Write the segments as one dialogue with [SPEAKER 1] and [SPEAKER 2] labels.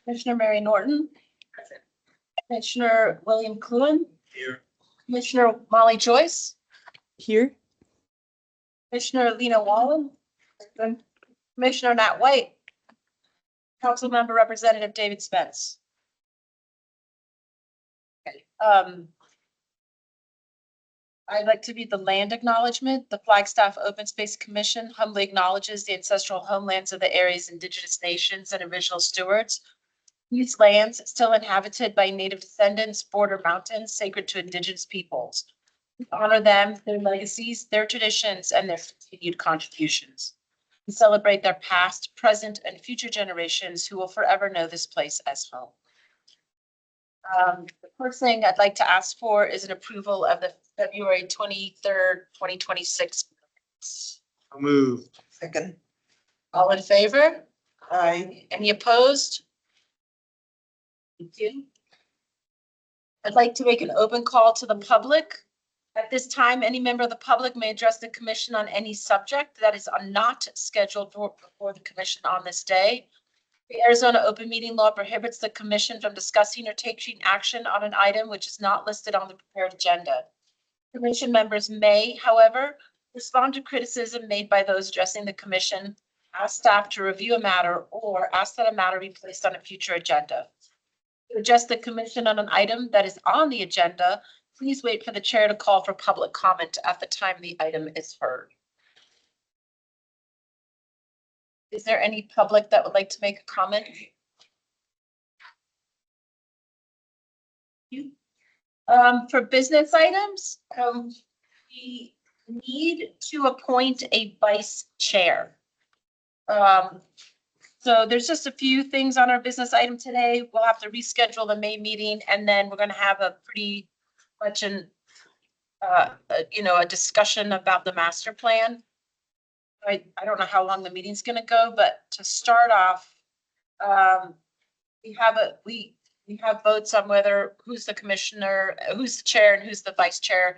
[SPEAKER 1] Commissioner Mary Norton. Present. Commissioner William Cluin.
[SPEAKER 2] Here.
[SPEAKER 1] Commissioner Molly Joyce.
[SPEAKER 3] Here.
[SPEAKER 1] Commissioner Lena Wallen. Present. Commissioner Nat White. Council Member Representative David Spence. Okay. I'd like to read the land acknowledgement. The Flagstaff Open Space Commission humbly acknowledges the ancestral homelands of the area's indigenous nations and original stewards. These lands, still inhabited by native descendants, border mountains sacred to indigenous peoples. We honor them, their legacies, their traditions, and their continued contributions. We celebrate their past, present, and future generations who will forever know this place as home. The first thing I'd like to ask for is an approval of the February 23rd, 2026 minutes.
[SPEAKER 2] I'll move.
[SPEAKER 3] Second.
[SPEAKER 1] All in favor?
[SPEAKER 3] Aye.
[SPEAKER 1] Any opposed? Thank you. I'd like to make an open call to the public. At this time, any member of the public may address the commission on any subject that is not scheduled before the commission on this day. The Arizona Open Meeting Law prohibits the commission from discussing or taking action on an item which is not listed on the prepared agenda. Commission members may, however, respond to criticism made by those addressing the commission, ask staff to review a matter, or ask that a matter be placed on a future agenda. To address the commission on an item that is on the agenda, please wait for the chair to call for public comment at the time the item is heard. Is there any public that would like to make a comment? For business items, we need to appoint a vice chair. So there's just a few things on our business item today. We'll have to reschedule the May meeting, and then we're going to have a pretty much a discussion about the master plan. I don't know how long the meeting's going to go, but to start off, we have votes on whether who's the commissioner, who's the chair, and who's the vice chair.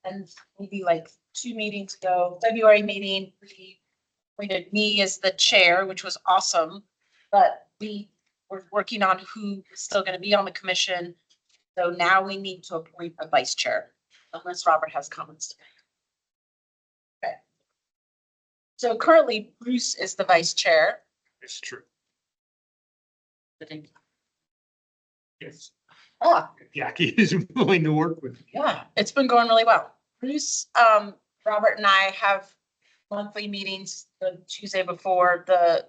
[SPEAKER 1] And maybe like 2 meetings ago, February meeting, we appointed me as the chair, which was awesome. But we were working on who is still going to be on the commission. So now we need to appoint a vice chair, unless Robert has comments to make. Okay. So currently Bruce is the vice chair.
[SPEAKER 2] It's true. Yes. Jackie is willing to work with me.
[SPEAKER 1] Yeah, it's been going really well. Bruce, Robert and I have monthly meetings the Tuesday before the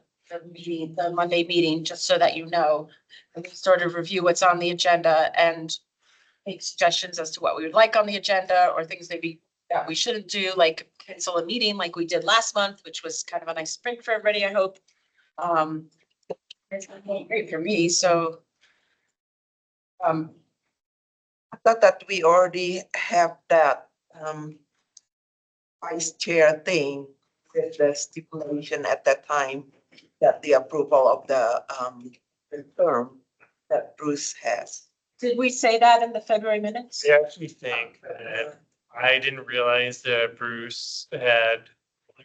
[SPEAKER 1] meeting, the Monday meeting, just so that you know. And we sort of review what's on the agenda and make suggestions as to what we would like on the agenda or things maybe that we shouldn't do, like cancel a meeting like we did last month, which was kind of a nice break for everybody, I hope. It's been great for me, so.
[SPEAKER 3] I thought that we already have that vice chair thing with the stipulation at that time that the approval of the term that Bruce has.
[SPEAKER 1] Did we say that in the February minutes?
[SPEAKER 2] I actually think that I didn't realize that Bruce had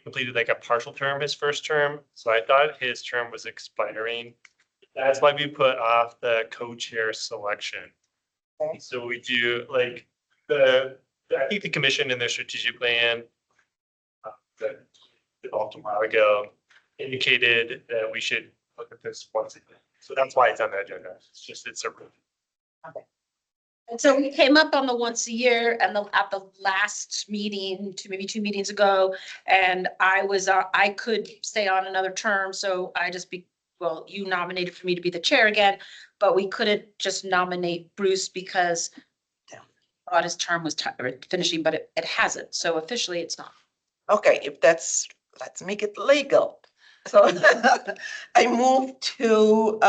[SPEAKER 2] completed like a partial term, his first term. So I thought his term was expiring. That's why we put off the co-chair selection.
[SPEAKER 3] Okay.
[SPEAKER 2] So we do like I think the commission in their strategic plan that developed a while ago indicated that we should look at this once again. So that's why it's on the agenda. It's a.
[SPEAKER 1] Okay. And so we came up on the once a year and at the last meeting, maybe 2 meetings ago, and I could stay on another term. So you nominated for me to be the chair again, but we couldn't just nominate Bruce because I thought his term was finishing, but it hasn't. So officially it's not.
[SPEAKER 3] Okay, if let's make it legal. So I move to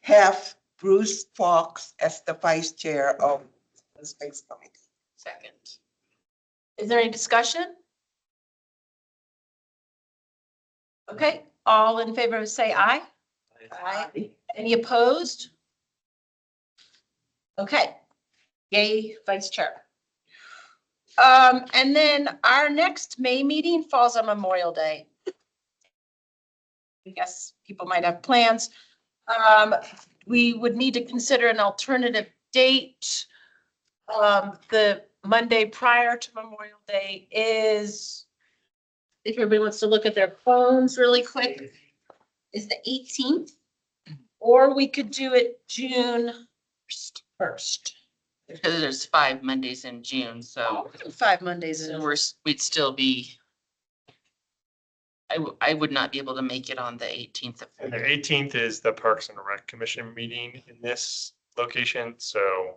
[SPEAKER 3] have Bruce Fox as the vice chair of the Space Committee.
[SPEAKER 1] Second. Is there any discussion? Okay, all in favor say aye. Aye. Any opposed? Okay, yay, vice chair. And then our next May meeting falls on Memorial Day. I guess people might have plans. We would need to consider an alternative date. The Monday prior to Memorial Day is, if everybody wants to look at their phones really quick, is the 18th. Or we could do it June 1st.
[SPEAKER 4] Because there's 5 Mondays in June, so
[SPEAKER 1] 5 Mondays in.
[SPEAKER 4] we'd still be. I would not be able to make it on the 18th of
[SPEAKER 2] And the 18th is the Parks and Rec Commission meeting in this location, so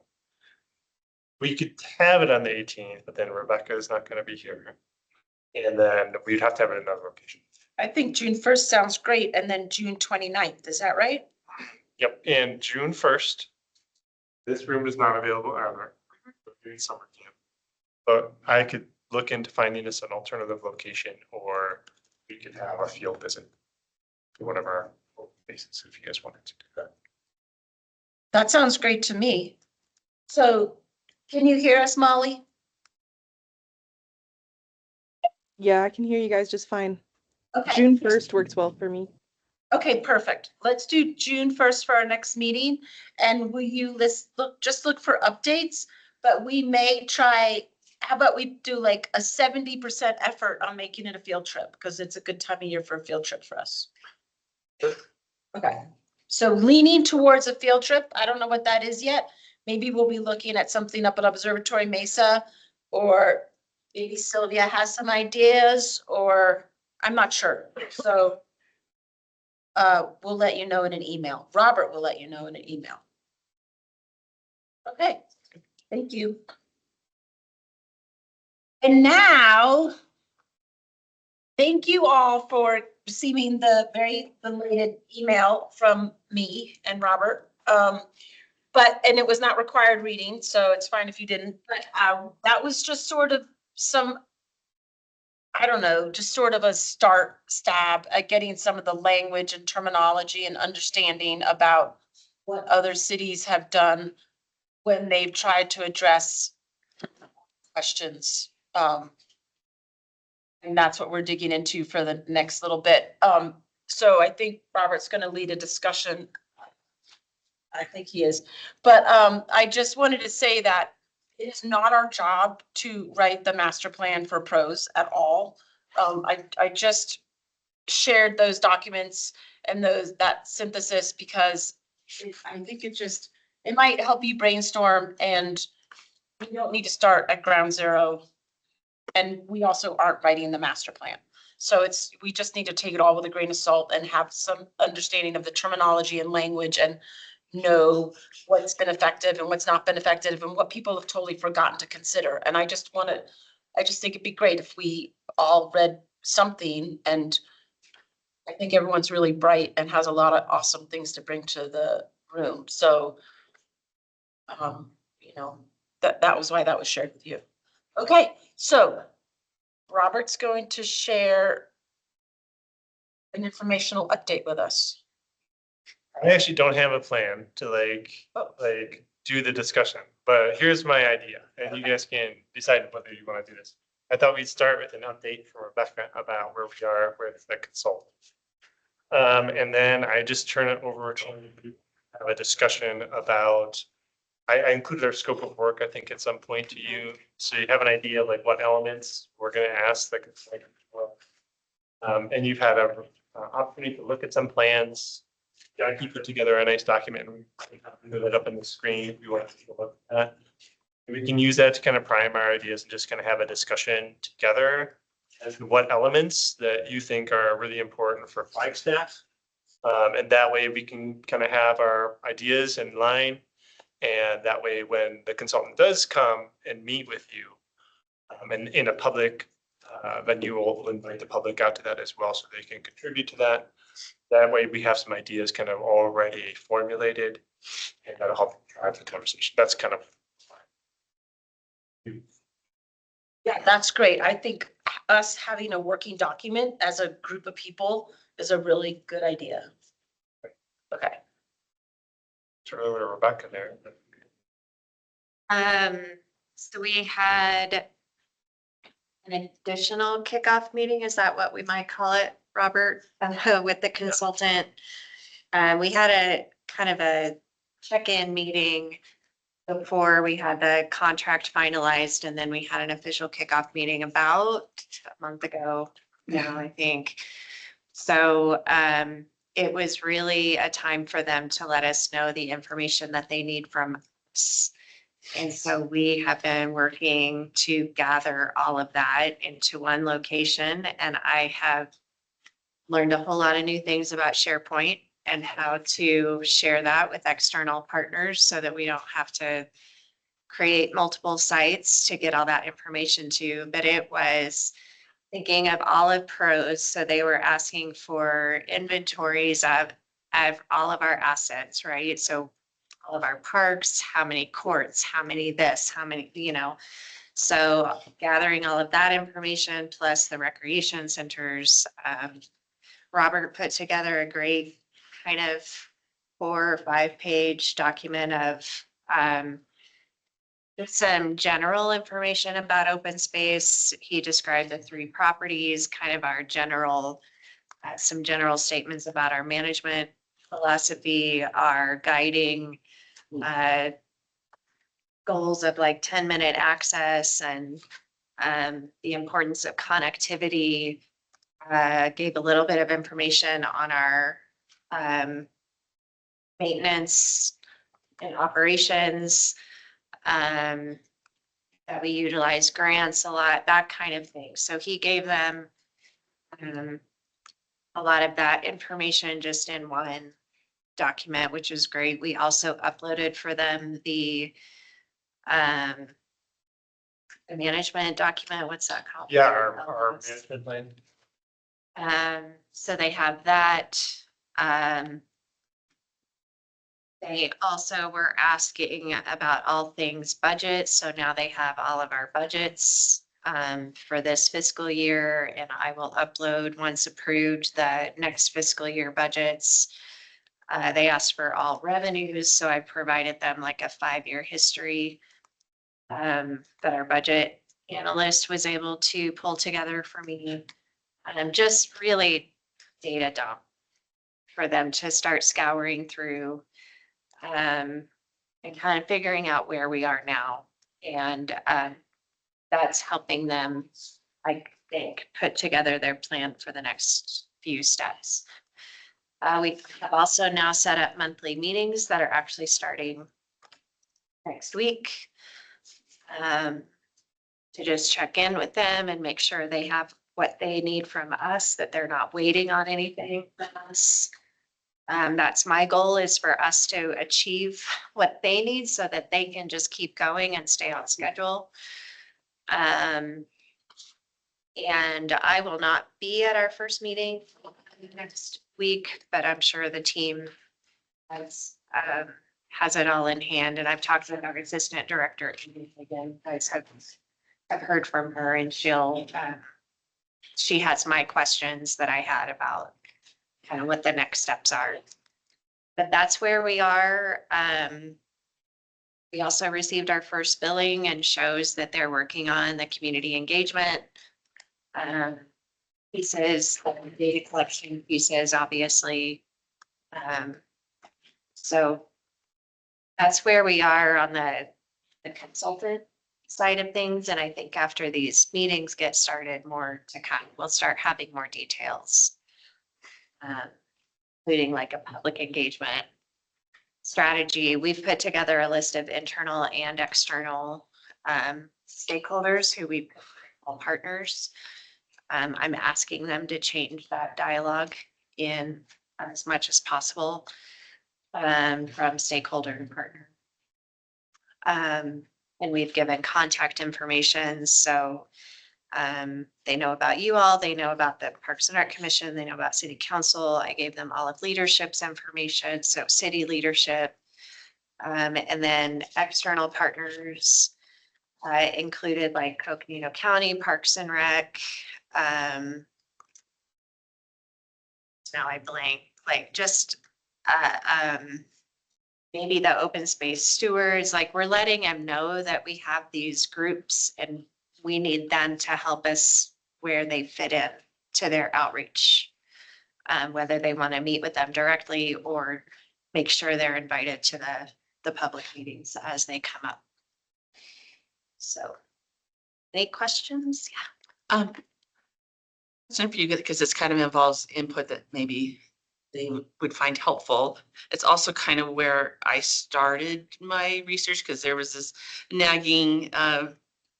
[SPEAKER 2] we could have it on the 18th, but then Rebecca is not going to be here. And then we'd have to have it in another location.
[SPEAKER 1] I think June 1st sounds great, and then June 29th, is that right?
[SPEAKER 2] Yep, and June 1st, this room is not available either. We're doing summer camp. But I could look into finding us an alternative location, or we could have a field visit to one of our bases if you guys wanted to do that.
[SPEAKER 1] That sounds great to me. So can you hear us, Molly?
[SPEAKER 5] Yeah, I can hear you guys just fine.
[SPEAKER 1] Okay.
[SPEAKER 5] June 1st works well for me.
[SPEAKER 1] Okay, perfect. Let's do June 1st for our next meeting. And will you just look for updates, but we may try, how about we do like a 70% effort on making it a field trip? Because it's a good time of year for a field trip for us. Okay, so leaning towards a field trip. I don't know what that is yet. Maybe we'll be looking at something up at Observatory Mesa, or maybe Sylvia has some ideas, or I'm not sure. So we'll let you know in an email. Robert will let you know in an email. Okay, thank you. And now, thank you all for receiving the very belated email from me and Robert. And it was not required reading, so it's fine if you didn't, but that was just sort of some, I don't know, just sort of a stab at getting some of the language and terminology and understanding about what other cities have done when they've tried to address questions. And that's what we're digging into for the next little bit. So I think Robert's going to lead a discussion. I think he is, but I just wanted to say that it is not our job to write the master plan for pros at all. I just shared those documents and that synthesis because I think it might help you brainstorm, and we don't need to start at ground zero. And we also aren't writing the master plan. So we just need to take it all with a grain of salt and have some understanding of the terminology and language and know what's been effective and what's not been effective and what people have totally forgotten to consider. And I just think it'd be great if we all read something, and I think everyone's really bright and has a lot of awesome things to bring to the room. So, that was why that was shared with you. Okay, so Robert's going to share an informational update with us.
[SPEAKER 2] I actually don't have a plan to do the discussion, but here's my idea, and you guys can decide whether you want to do this. I thought we'd start with an update from Rebecca about where we are with the consultant. And then I just turn it over to have a discussion about, I included our scope of work, I think, at some point to you, so you have an idea of like what elements we're going to ask the consultant. And you've had an opportunity to look at some plans. Jackie put together a nice document, and we can put it up on the screen if you want to take a look at that. And we can use that to kind of prime our ideas and just kind of have a discussion together as to what elements that you think are really important for Flagstaff. And that way we can kind of have our ideas in line. And that way, when the consultant does come and meet with you, and in a public venue, we'll invite the public out to that as well, so they can contribute to that. That way we have some ideas kind of already formulated, and that'll help drive the conversation. That's kind of.
[SPEAKER 1] Yeah, that's great. I think us having a working document as a group of people is a really good idea. Okay.
[SPEAKER 2] Turn it over to Rebecca there.
[SPEAKER 6] So we had an additional kickoff meeting, is that what we might call it, Robert, with the consultant? We had a kind of a check-in meeting before we had the contract finalized, and then we had an official kickoff meeting about a month ago now, I think. So it was really a time for them to let us know the information that they need from us. And so we have been working to gather all of that into one location, and I have learned a whole lot of new things about SharePoint and how to share that with external partners so that we don't have to create multiple sites to get all that information to. But it was thinking of Olive Pros, so they were asking for inventories of all of our assets, right? So all of our parks, how many courts, how many this, how many, you know. So gathering all of that information plus the recreation centers. Robert put together a great kind of 4 or 5 page document of just some general information about open space. He described the 3 properties, kind of our general, some general statements about our management philosophy, our guiding goals of like 10-minute access and the importance of connectivity. Gave a little bit of information on our maintenance and operations, that we utilize grants a lot, that kind of thing. So he gave them a lot of that information just in one document, which is great. We also uploaded for them the management document. What's that called?
[SPEAKER 2] Yeah, our management plan.
[SPEAKER 6] So they have that. They also were asking about all things budget. So now they have all of our budgets for this fiscal year, and I will upload once approved the next fiscal year budgets. They asked for all revenues, so I provided them like a 5-year history that our budget analyst was able to pull together for me. Just really data dump for them to start scouring through and kind of figuring out where we are now. And that's helping them, I think, put together their plan for the next few steps. We have also now set up monthly meetings that are actually starting next week to just check in with them and make sure they have what they need from us, that they're not waiting on anything from us. That's my goal, is for us to achieve what they need so that they can just keep going and stay on schedule. And I will not be at our first meeting next week, but I'm sure the team has it all in hand. And I've talked with our assistant director again. Guys have heard from her, and she has my questions that I had about kind of what the next steps are. But that's where we are. We also received our first billing, and shows that they're working on the community engagement pieces, data collection pieces, obviously. So that's where we are on the consultant side of things. And I think after these meetings get started, more to come, we'll start having more details, including like a public engagement strategy. We've put together a list of internal and external stakeholders who we call partners. I'm asking them to change that dialogue in as much as possible from stakeholder to partner. And we've given contact information, so they know about you all, they know about the Parks and Rec Commission, they know about City Council. I gave them all of leadership's information, so city leadership. And then external partners included like Coconino County, Parks and Rec. Now I blank, like just maybe the open space stewards. Like, we're letting them know that we have these groups and we need them to help us where they fit in to their outreach. whether they want to meet with them directly or make sure they're invited to the public meetings as they come up. So, any questions? Yeah.
[SPEAKER 4] Question for you, because this kind of involves input that maybe they would find helpful. It's also kind of where I started my research, because there was this nagging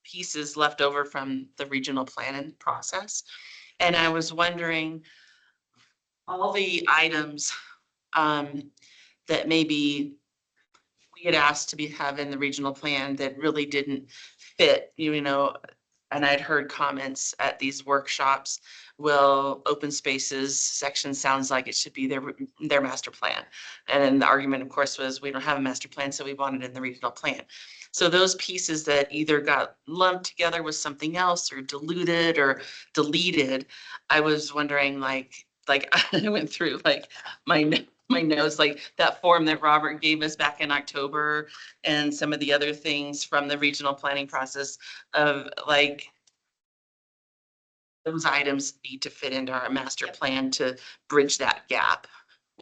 [SPEAKER 4] pieces left over from the regional planning process. And I was wondering, all the items that maybe we had asked to have in the regional plan that really didn't fit, you know, and I'd heard comments at these workshops, well, open spaces section sounds like it should be their master plan. And then the argument, of course, was we don't have a master plan, so we want it in the regional plan. So those pieces that either got lumped together with something else or diluted or deleted, I was wondering, like I went through like my notes, like that form that Robert gave us back in October and some of the other things from the regional planning process of like those items need to fit into our master plan to bridge that gap.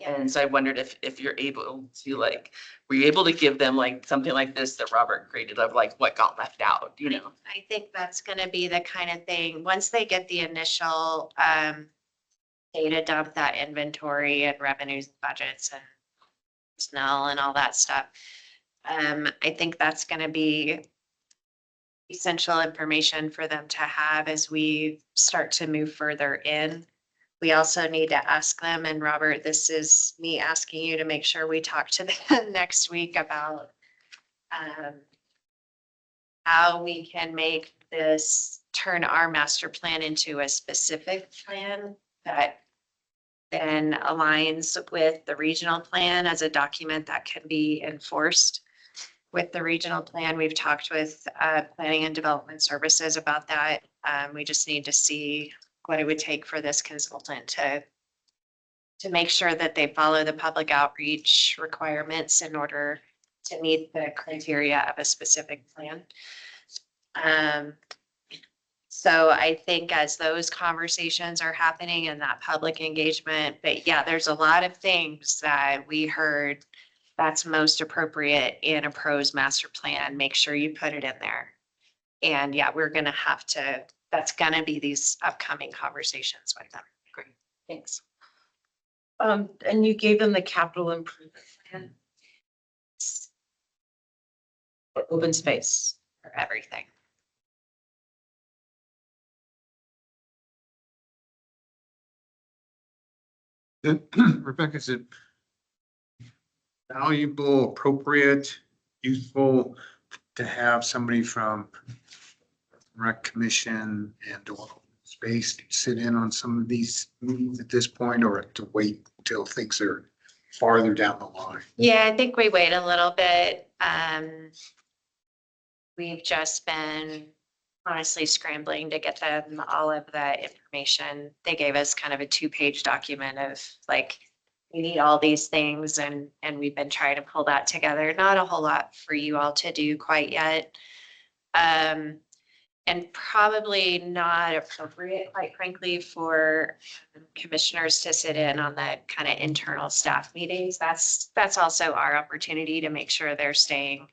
[SPEAKER 4] And so I wondered if you're able to like, were you able to give them like something like this that Robert created of like what got left out, you know?
[SPEAKER 6] I think that's gonna be the kind of thing, once they get the initial data dump, that inventory and revenues, and budgets and personnel and all that stuff. I think that's gonna be essential information for them to have as we start to move further in. We also need to ask them, and Robert, this is me asking you to make sure we talk to them next week about how we can make this, turn our master plan into a specific plan that then aligns with the regional plan as a document that can be enforced with the regional plan. We've talked with Planning and Development Services about that. We just need to see what it would take for this consultant to make sure that they follow the public outreach requirements in order to meet the criteria of a specific plan. So I think as those conversations are happening and that public engagement, but yeah, there's a lot of things that we heard that's most appropriate in a pros master plan. Make sure you put it in there. And yeah, we're gonna have to, that's gonna be these upcoming conversations with them.
[SPEAKER 4] Great, thanks.
[SPEAKER 1] And you gave them the capital improvement plan. For open space.
[SPEAKER 6] For everything.
[SPEAKER 7] Rebecca, is it valuable, appropriate, useful to have somebody from Rec Commission and or space sit in on some of these meetings at this point, or to wait until things are farther down the line?
[SPEAKER 6] Yeah, I think we wait a little bit. We've just been honestly scrambling to get them all of the information. They gave us kind of a 2-page document of like, we need all these things, and we've been trying to pull that together. Not a whole lot for you all to do quite yet. And probably not appropriate, quite frankly, for commissioners to sit in on the kind of internal staff meetings. That's also our opportunity to make sure they're staying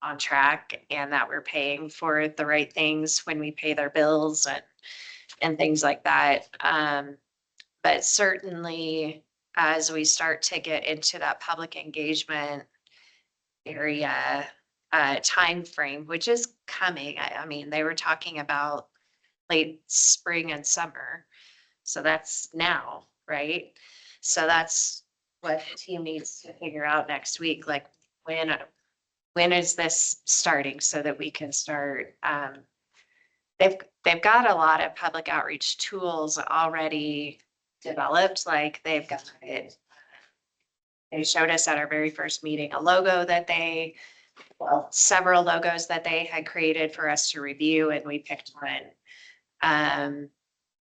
[SPEAKER 6] on track and that we're paying for the right things when we pay their bills and things like that. But certainly as we start to get into that public engagement area, time frame, which is coming. I mean, they were talking about late spring and summer. So that's now, right? So that's what the team needs to figure out next week. Like when is this starting so that we can start, they've got a lot of public outreach tools already developed. Like they've got it. They showed us at our very first meeting a logo that several logos that they had created for us to review, and we picked one.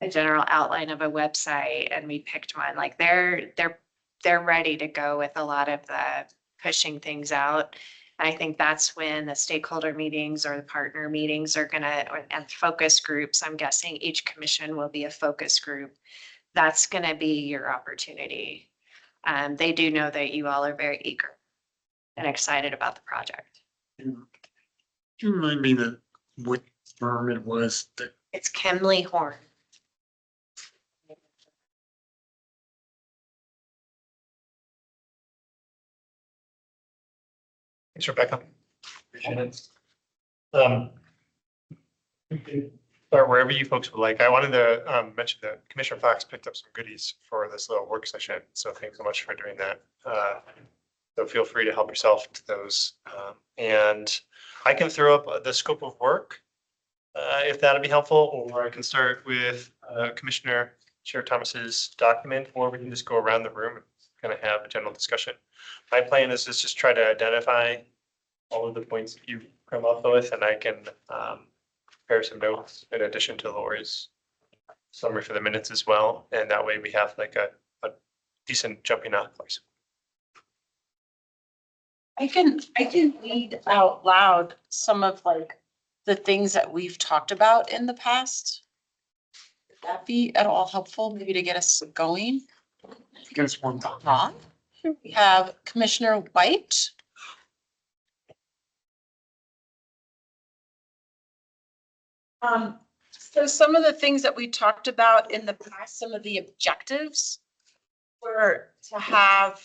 [SPEAKER 6] A general outline of a website, and we picked one. Like they're ready to go with a lot of the pushing things out. I think that's when the stakeholder meetings or the partner meetings are and focus groups. I'm guessing each commission will be a focus group. that's gonna be your opportunity. They do know that you all are very eager and excited about the project.
[SPEAKER 7] Can you remind me that what firm it was that
[SPEAKER 6] It's Kemley Horn.
[SPEAKER 2] Thanks, Rebecca. Um, or wherever you folks would like. I wanted to mention that Commissioner Fox picked up some goodies for this little work session. So thanks so much for doing that. So feel free to help yourself to those. And I can throw up the scope of work if that'd be helpful, or I can start with Commissioner Chair Thomas's document, or we can just go around the room and kind of have a general discussion. My plan is just try to identify all of the points that you come up with, and I can prepare some notes in addition to Lori's summary for the minutes as well. And that way we have like a decent jumping off place.
[SPEAKER 1] I can read out loud some of like the things that we've talked about in the past. Would that be at all helpful, maybe to get us going?
[SPEAKER 7] get us warmed up?
[SPEAKER 1] Huh? We have Commissioner White. So some of the things that we talked about in the past, some of the objectives were to have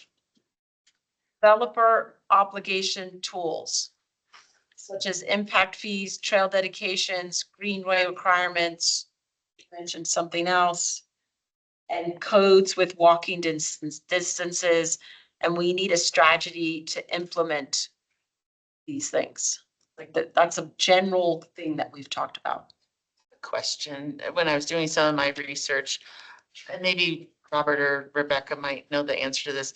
[SPEAKER 1] developer obligation tools such as impact fees, trail dedications, greenway requirements, you mentioned something else, and codes with walking distances, and we need a strategy to implement these things. Like that's a general thing that we've talked about.
[SPEAKER 4] Question, when I was doing some of my research, and maybe Robert or Rebecca might know the answer to this.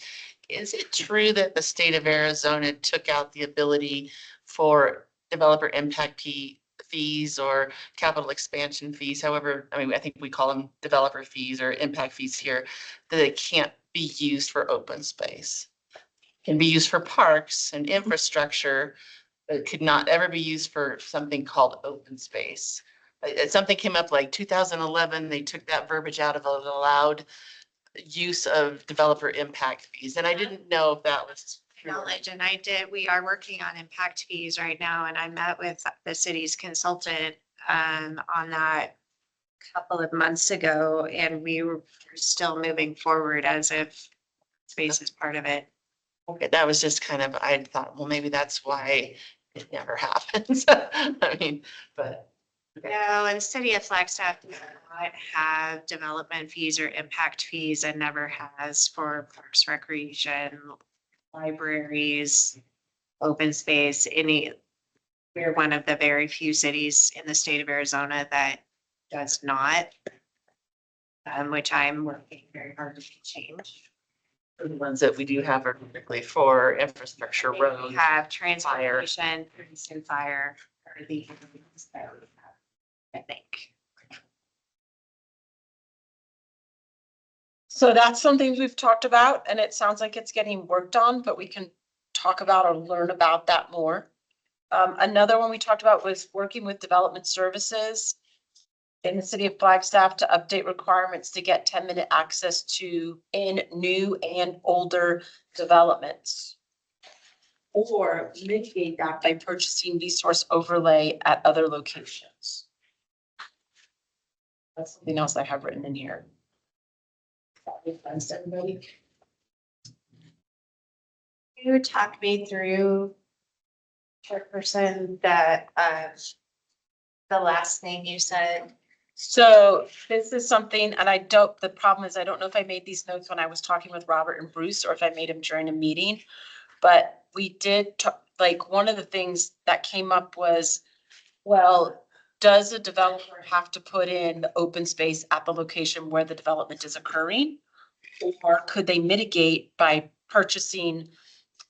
[SPEAKER 4] Is it true that the state of Arizona took out the ability for developer impact fees or capital expansion fees? However, I mean, I think we call them developer fees or impact fees here, that they can't be used for open space. Can be used for parks and infrastructure, but it could not ever be used for something called open space. Something came up like 2011, they took that verbiage out of it, allowed use of developer impact fees, and I didn't know if that was true.
[SPEAKER 6] Knowledge, and we are working on impact fees right now, and I met with the city's consultant on that a couple of months ago, and we were still moving forward as if space is part of it.
[SPEAKER 4] Okay, that was just kind of, I thought, well, maybe that's why it never happens. I mean, but. Okay.
[SPEAKER 6] No, and the city of Flagstaff does not have development fees or impact fees, and never has for parks, recreation, libraries, open space, we're one of the very few cities in the state of Arizona that does not, which I'm working very hard to change.
[SPEAKER 4] The ones that we do have are typically for infrastructure,
[SPEAKER 6] We
[SPEAKER 4] roads.
[SPEAKER 6] have transportation, police and fire, are the ones that we have, I think.
[SPEAKER 1] So that's something we've talked about, and it sounds like it's getting worked on, but we can talk about or learn about that more. Another one we talked about was working with development services in the city of Flagstaff to update requirements to get 10-minute access to in new and older developments. Or mitigate that by purchasing resource overlay at other locations. That's something else I have written in here. That makes sense to everybody?
[SPEAKER 6] You talked me through, Chairperson, that, the last thing you said.
[SPEAKER 1] So this is something, and the problem is I don't know if I made these notes when I was talking with Robert and Bruce or if I made them during a meeting. But we did like, one of the things that came up was, well, does a developer have to put in the open space at the location where the development is occurring? Or could they mitigate by purchasing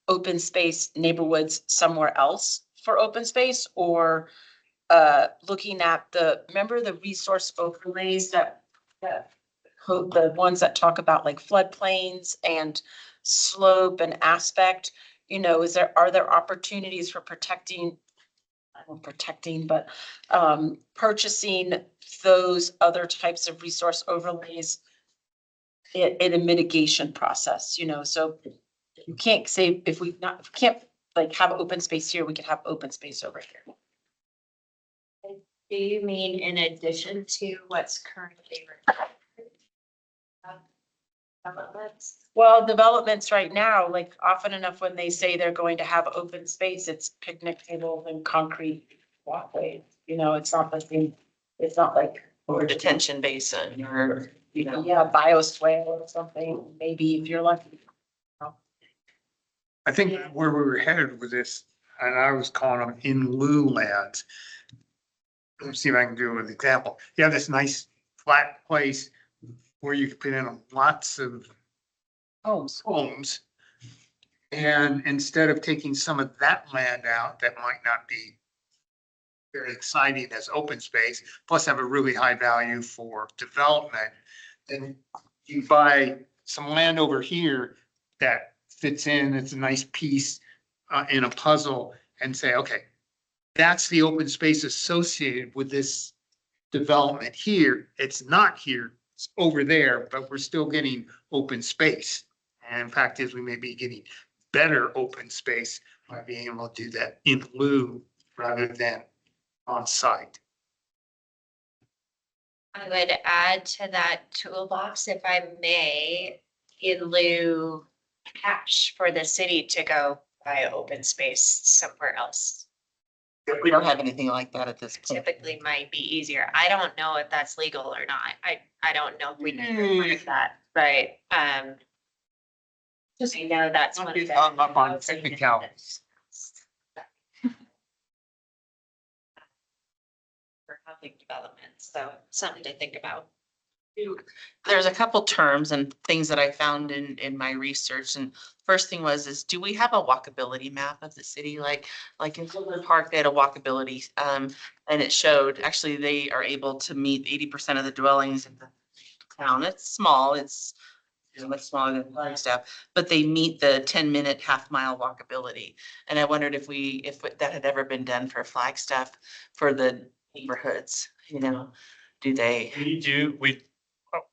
[SPEAKER 1] open space neighborhoods somewhere else for open space, or looking at remember the resource overlays that the ones that talk about like floodplains and slope and aspect, are there opportunities for protecting, but purchasing those other types of resource overlays in a mitigation process, so you can't say if we can't like have open space here, we could have open space over here.
[SPEAKER 6] Do you mean in addition to what's currently required? Developments?
[SPEAKER 1] Well, developments right now, like often enough when they say they're going to have open space, it's picnic tables and concrete walkways. It's not like.
[SPEAKER 4] Or detention basin or,
[SPEAKER 1] Yeah, bioswale or something, maybe if you're lucky.
[SPEAKER 7] I think where we were headed with this, and I was calling them in lieu lands. Let's see if I can do an example. You have this nice flat place where you can put in lots of homes. And instead of taking some of that land out, that might not be very exciting as open space, plus have a really high value for development, then you buy some land over here that fits in, it's a nice piece in a puzzle, and say, okay, that's the open space associated with this development here. It's not here, it's over there, but we're still getting open space. And in fact is we may be getting better open space by being able to do that in lieu rather than on site.
[SPEAKER 6] I would add to that toolbox, if I may, in lieu cash for the city to go buy open space somewhere else.
[SPEAKER 4] we don't have anything like that at this point.
[SPEAKER 6] Typically might be easier. I don't know if that's legal or not. I don't know if we can require that, right? Just, you know, that's one
[SPEAKER 7] Don't
[SPEAKER 6] of
[SPEAKER 7] get
[SPEAKER 6] the.
[SPEAKER 7] hung up on technicalities.
[SPEAKER 6] For housing development, so something to think about.
[SPEAKER 4] There's a couple terms and things that I found in my research. And first thing is do we have a walkability map of the city? Like in Woodland Park, they had a walkability, and it showed, actually, they are able to meet 80% of the dwellings in the town. It's small, it's much smaller than Flagstaff, but they meet the 10-minute half-mile walkability. And I wondered if that had ever been done for Flagstaff for the neighborhoods, do they?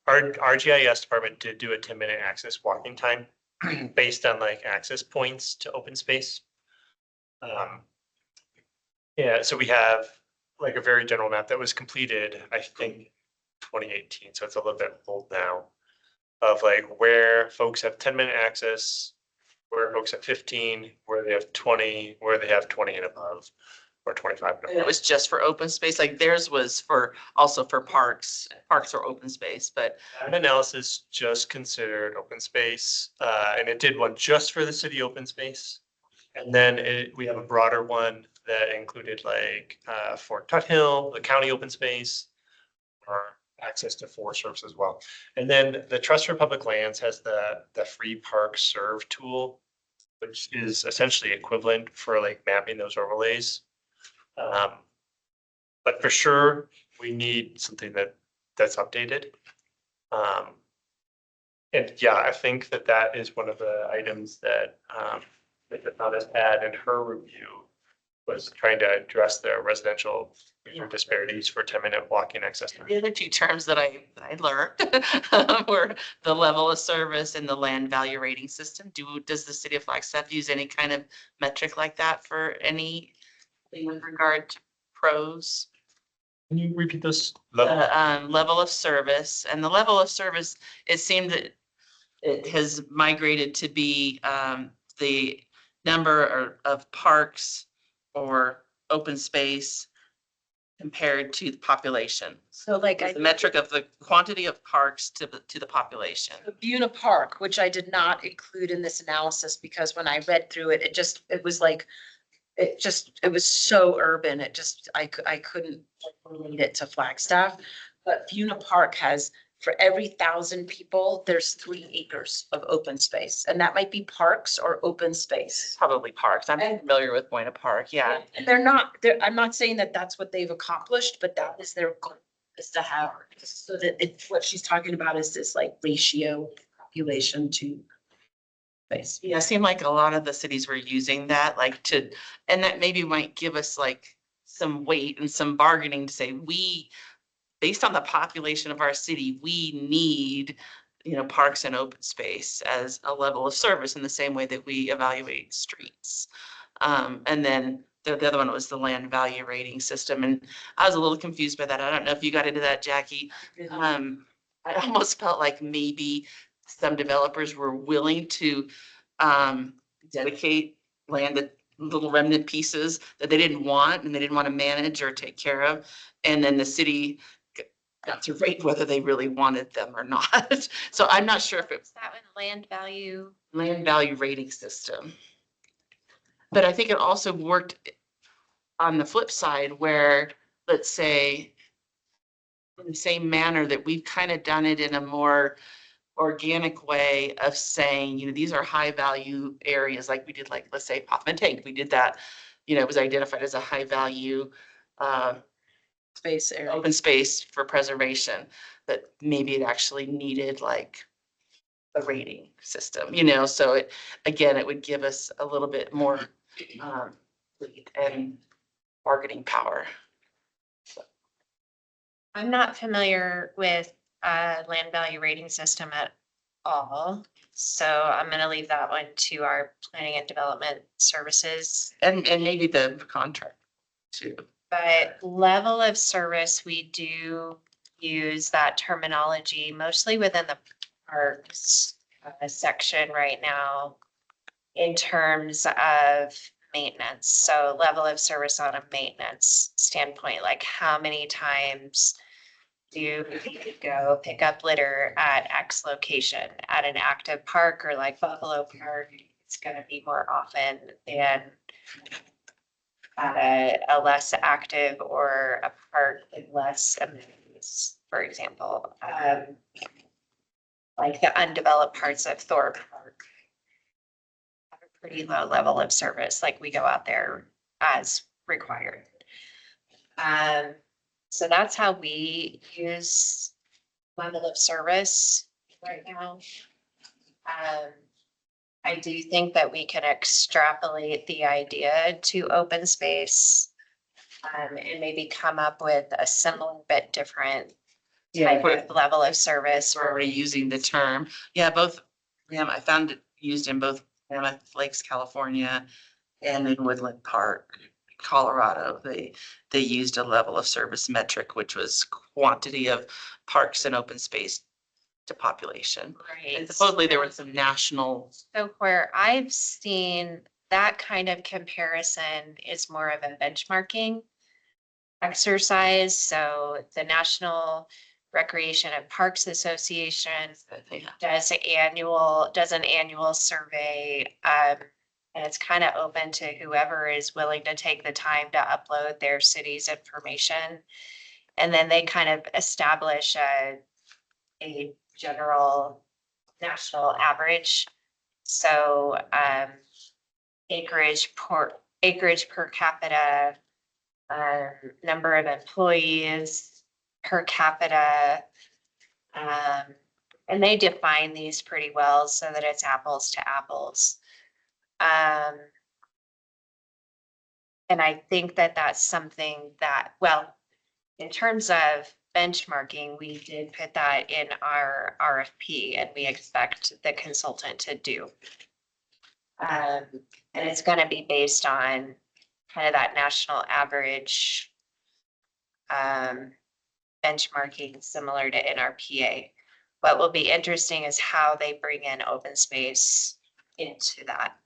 [SPEAKER 2] Our GIS department did do a 10-minute access walking time based on like access points to open space. Yeah, so we have like a very general map that was completed, I think, 2018, so it's a little bit old now, of like where folks have 10-minute access, where folks have 15, where they have 20, where they have 20 and above, or 25 and
[SPEAKER 4] It
[SPEAKER 2] above.
[SPEAKER 4] was just for open space, like theirs was also for parks or open space, but
[SPEAKER 2] That analysis just considered open space, and it did one just for the city open space. And then we have a broader one that included like Fort Tuthill, the county open space, or access to Forest Service as well. And then the Trust for Public Lands has the free park serve tool, which is essentially equivalent for like mapping those overlays. But for sure, we need something that's updated. And yeah, I think that is one of the items that Nathana's had in her review, was trying to address the residential disparities for 10-minute walking access time.
[SPEAKER 4] the other two terms that I learned were the level of service and the land value rating system. Does the city of Flagstaff use any kind of metric like that for anything with regard to pros?
[SPEAKER 2] Can you repeat this?
[SPEAKER 4] Level of service, and the level of service, it seemed that it has migrated to be the number of parks or open space compared to the population.
[SPEAKER 1] So like
[SPEAKER 4] The metric of the quantity of parks to the population.
[SPEAKER 1] Buena Park, which I did not include in this analysis because when I read through it, it was so urban. I couldn't relate it to Flagstaff. But Buena Park has, for every 1,000 people, there's 3 acres of open space. And that might be parks or open space.
[SPEAKER 4] Probably parks. I'm familiar with Buena Park, yeah.
[SPEAKER 1] And I'm not saying that that's what they've accomplished, but that is their goal, is to have, so that what she's talking about is this like ratio population to space.
[SPEAKER 4] Yeah, it seemed like a lot of the cities were using that, and that maybe might give us like some weight and some bargaining to say, based on the population of our city, we need parks and open space as a level of service in the same way that we evaluate streets. And then the other one was the land value rating system. And I was a little confused by that. I don't know if you got into that, Jackie. I almost felt like maybe some developers were willing to dedicate land, that little remnant pieces that they didn't want and they didn't want to manage or take care of. And then the city got to rate whether they really wanted them or not. So I'm not sure if it's
[SPEAKER 6] Is that one land value?
[SPEAKER 4] land value rating system. But I think it also worked on the flip side where, let's say, in the same manner that we've kind of done it in a more organic way of saying, these are high value areas, like we did, like, let's say Hoffman Tank, we did that, it was identified as a high value
[SPEAKER 1] Space area.
[SPEAKER 4] open space for preservation, that maybe it actually needed like a rating system, so it, again, it would give us a little bit more lead and bargaining power.
[SPEAKER 6] I'm not familiar with land value rating system at all. So I'm gonna leave that one to our planning and development services.
[SPEAKER 4] And maybe the contract too.
[SPEAKER 6] But level of service, we do use that terminology mostly within the parks section right now in terms of maintenance. So level of service on a maintenance standpoint, like how many times do you go pick up litter at X location at an active park, or like Buffalo Park? It's gonna be more often than at a less active or a park with less amenities, for example. Like the undeveloped parts of Thorpe Park have a pretty low level of service, like we go out there as required. So that's how we use level of service right now. I do think that we can extrapolate the idea to open space and maybe come up with a similar but different type of level of service.
[SPEAKER 4] We're already using the term. Yeah, I found it used in both Mammoth Lakes, California, and in Woodland Park, Colorado. They used a level of service metric, which was quantity of parks and open space to population.
[SPEAKER 6] Right.
[SPEAKER 4] And supposedly there was some national.
[SPEAKER 6] So where I've seen that kind of comparison is more of a benchmarking exercise. So the National Recreation and Parks Association does an annual survey. And it's kind of open to whoever is willing to take the time to upload their city's information. And then they kind of establish a general national average. So acreage per capita, number of employees per capita. And they define these pretty well so that it's apples to apples. And I think that that's something that, well, in terms of benchmarking, we did put that in our RFP and we expect the consultant to do. And it's going to be based on kind of that national average benchmarking similar to NRPA. What will be interesting is how they bring in open space into that.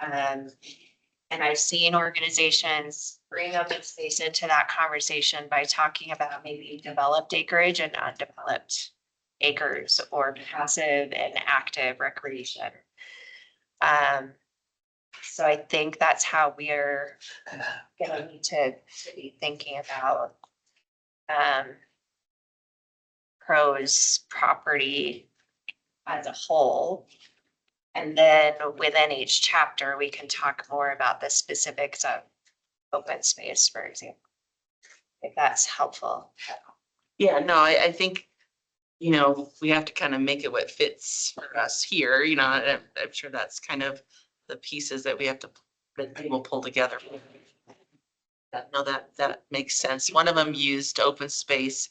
[SPEAKER 6] And I've seen organizations bring open space into that conversation by talking about maybe developed acreage and undeveloped acres, or passive and active recreation. So I think that's how we're gonna need to be thinking about PRO's property as a whole. And then within each chapter, we can talk more about the specifics of open space, for example, if that's helpful.
[SPEAKER 4] Yeah, no, I think, we have to kind of make it what fits for us here, and I'm sure that's kind of the pieces that that we will pull together. No, that makes sense. One of them used open space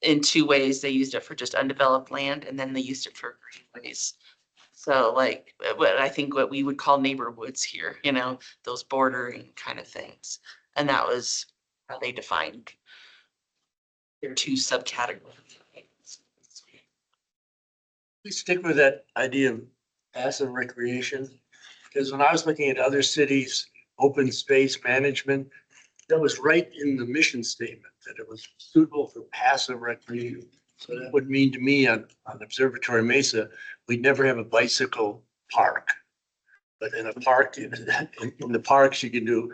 [SPEAKER 4] in two ways. They used it for just undeveloped land and then they used it for greenways. So like what I think what we would call neighborhoods here, you know, those bordering kind of things. And that was how they defined their two subcategories.
[SPEAKER 8] We stick with that idea of passive recreation, because when I was looking at other cities, open space management, that was right in the mission statement, that it was suitable for passive recreation. So that would mean to me on Observatory Mesa, we'd never have a bicycle park. But in a park, in the parks, you can do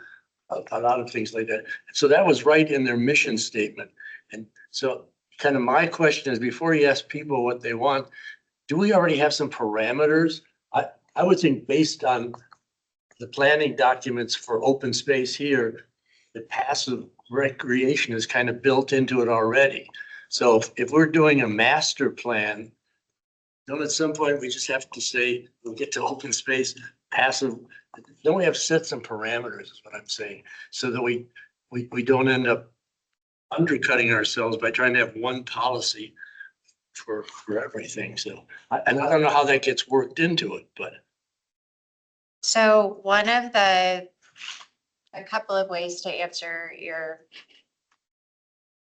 [SPEAKER 8] a lot of things like that. So that was right in their mission statement. And so kind of my question is, before you ask people what they want, do we already have some parameters? I would think based on the planning documents for open space here, the passive recreation is kind of built into it already. So if we're doing a master plan, then at some point we just have to say, we'll get to open space, passive. Then we have to set some parameters is what I'm saying, so that we don't end up undercutting ourselves by trying to have one policy for everything. So, and I don't know how that gets worked into it, but.
[SPEAKER 6] So one of a couple of ways to answer your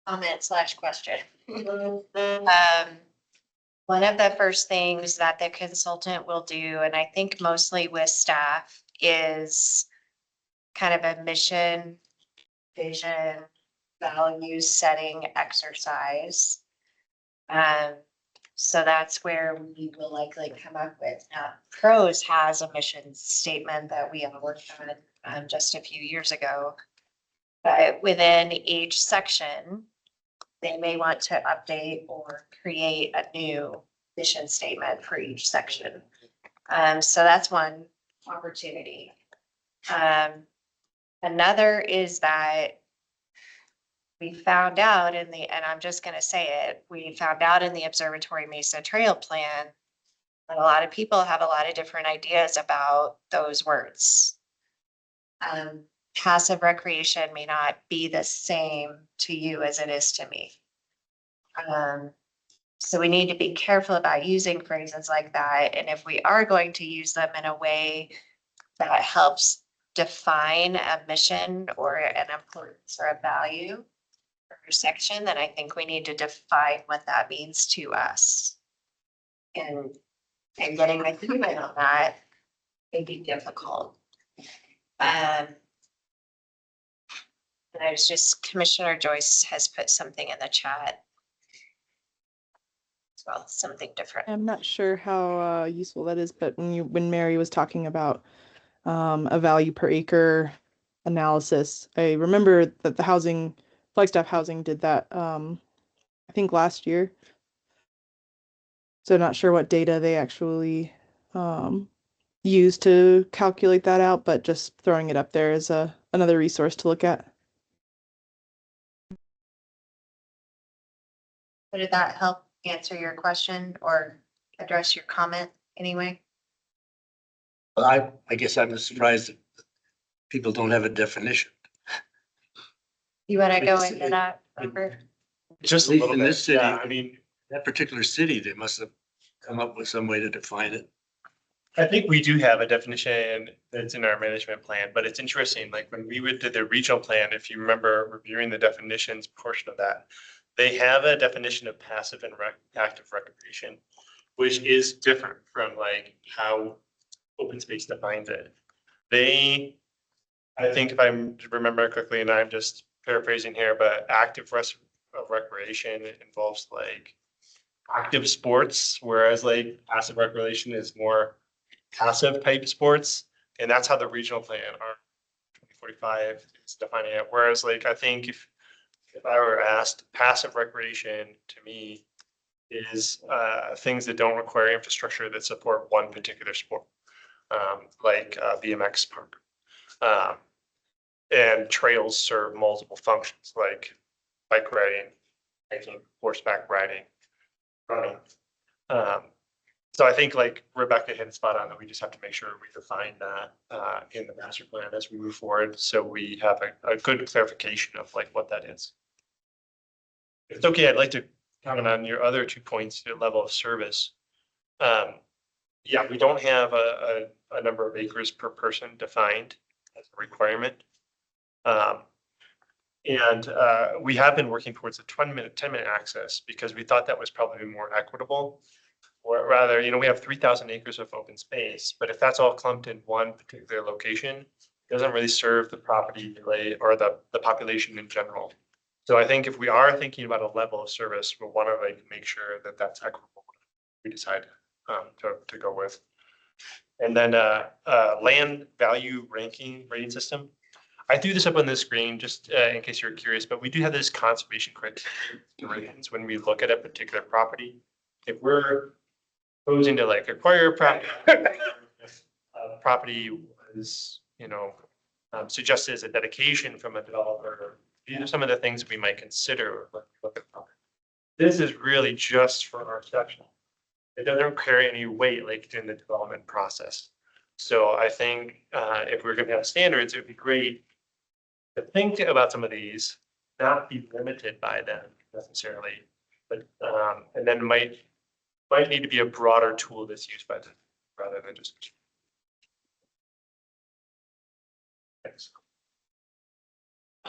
[SPEAKER 6] comment slash question. One of the first things that the consultant will do, and I think mostly with staff, is kind of a mission, vision, values setting exercise. So that's where we will likely come up with. Now, PROS has a mission statement that we have worked on just a few years ago. But within each section, they may want to update or create a new mission statement for each section. So that's one opportunity. Another is that we found out and I'm just gonna say it, we found out in the Observatory Mesa Trail Plan that a lot of people have a lot of different ideas about those words. Passive recreation may not be the same to you as it is to me. So we need to be careful about using phrases like that. And if we are going to use them in a way that helps define a mission or an importance or a value for a section, then I think we need to define what that means to us. And getting agreement on that may be difficult. And I was just, Commissioner Joyce has put something in the chat. As well, something different.
[SPEAKER 5] I'm not sure how useful that is, but when Mary was talking about a value per acre analysis, I remember that the Flagstaff Housing did that, I think last year. So not sure what data they actually use to calculate that out, but just throwing it up there is another resource to look at.
[SPEAKER 6] So did that help answer your question or address your comment anyway?
[SPEAKER 8] I guess I'm just surprised that people don't have a definition.
[SPEAKER 6] You want to go
[SPEAKER 8] It's-
[SPEAKER 6] into that, Robert?
[SPEAKER 2] Just
[SPEAKER 8] At
[SPEAKER 2] a
[SPEAKER 8] least
[SPEAKER 2] little
[SPEAKER 8] in
[SPEAKER 2] bit.
[SPEAKER 8] this city.
[SPEAKER 2] Yeah, I mean,
[SPEAKER 8] That particular city, they must have come up with some way to define it.
[SPEAKER 2] I think we do have a definition that's in our management plan, but it's interesting, like when we did the regional plan, if you remember reviewing the definitions portion of that, they have a definition of passive and active recreation, which is different from like how open space defines it. I think if I remember correctly, and I'm just paraphrasing here, but active recreation involves like active sports, whereas like passive recreation is more passive type sports. And that's how the regional plan, our 2045 is defining it. Whereas like, I think if I were asked, passive recreation to me is things that don't require infrastructure that support one particular sport, like BMX park. And trails serve multiple functions like bike riding, hiking, horseback riding, running. So I think like Rebecca hit spot on that we just have to make sure we define that in the master plan as we move forward. So we have a good clarification of like what that is. If it's okay, I'd like to comment on your other 2 points, your level of service. Yeah, we don't have a number of acres per person defined as a requirement. And we have been working towards a 10-minute access because we thought that was probably more equitable. Or rather, we have 3,000 acres of open space, but if that's all clumped in one particular location, it doesn't really serve the property relay or the population in general. So I think if we are thinking about a level of service, we'll want to make sure that that's equitable. We decide to go with. And then land value rating system. I threw this up on the screen just in case you're curious, but we do have this conservation criteria when we look at a particular property. If we're proposing to acquire property, property was, suggested as a dedication from a developer. These are some of the things we might consider when we look at property. This is really just for our section. It doesn't carry any weight in the development process. So I think if we're going to have standards, it would be great to think about some of these, not be limited by them necessarily, but and then might need to be a broader tool that's used by them rather than just. Thanks.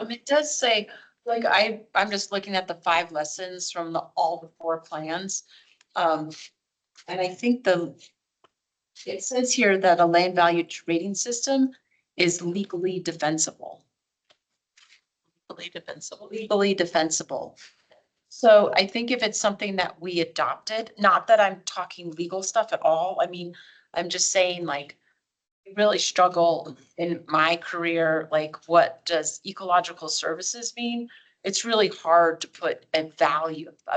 [SPEAKER 1] It does say, I'm just looking at the 5 lessons from all the 4 plans. And I think it says here that a land value rating system is legally defensible. Legally defensible. So I think if it's something that we adopted, not that I'm talking legal stuff at all. I mean, I'm just saying we really struggle in my career. What does ecological services mean? It's really hard to put a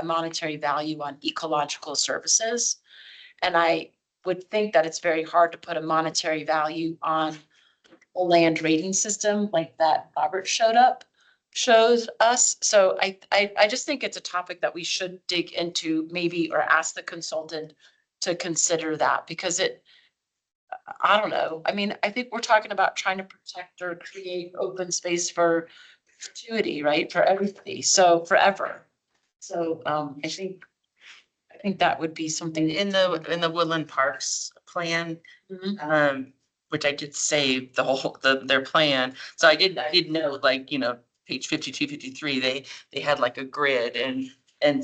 [SPEAKER 1] monetary value on ecological services. And I would think that it's very hard to put a monetary value on a land rating system like that Robert shows us. So I just think it's a topic that we should dig into maybe, or ask the consultant to consider that, because I don't know. I mean, I think we're talking about trying to protect or create open space for perpetuity, right? For everybody. So forever. So I think that would be something
[SPEAKER 4] In the Woodland Parks plan,
[SPEAKER 1] Mhm.
[SPEAKER 4] which I did save their plan. So I did know, page 52, 53, they had a grid and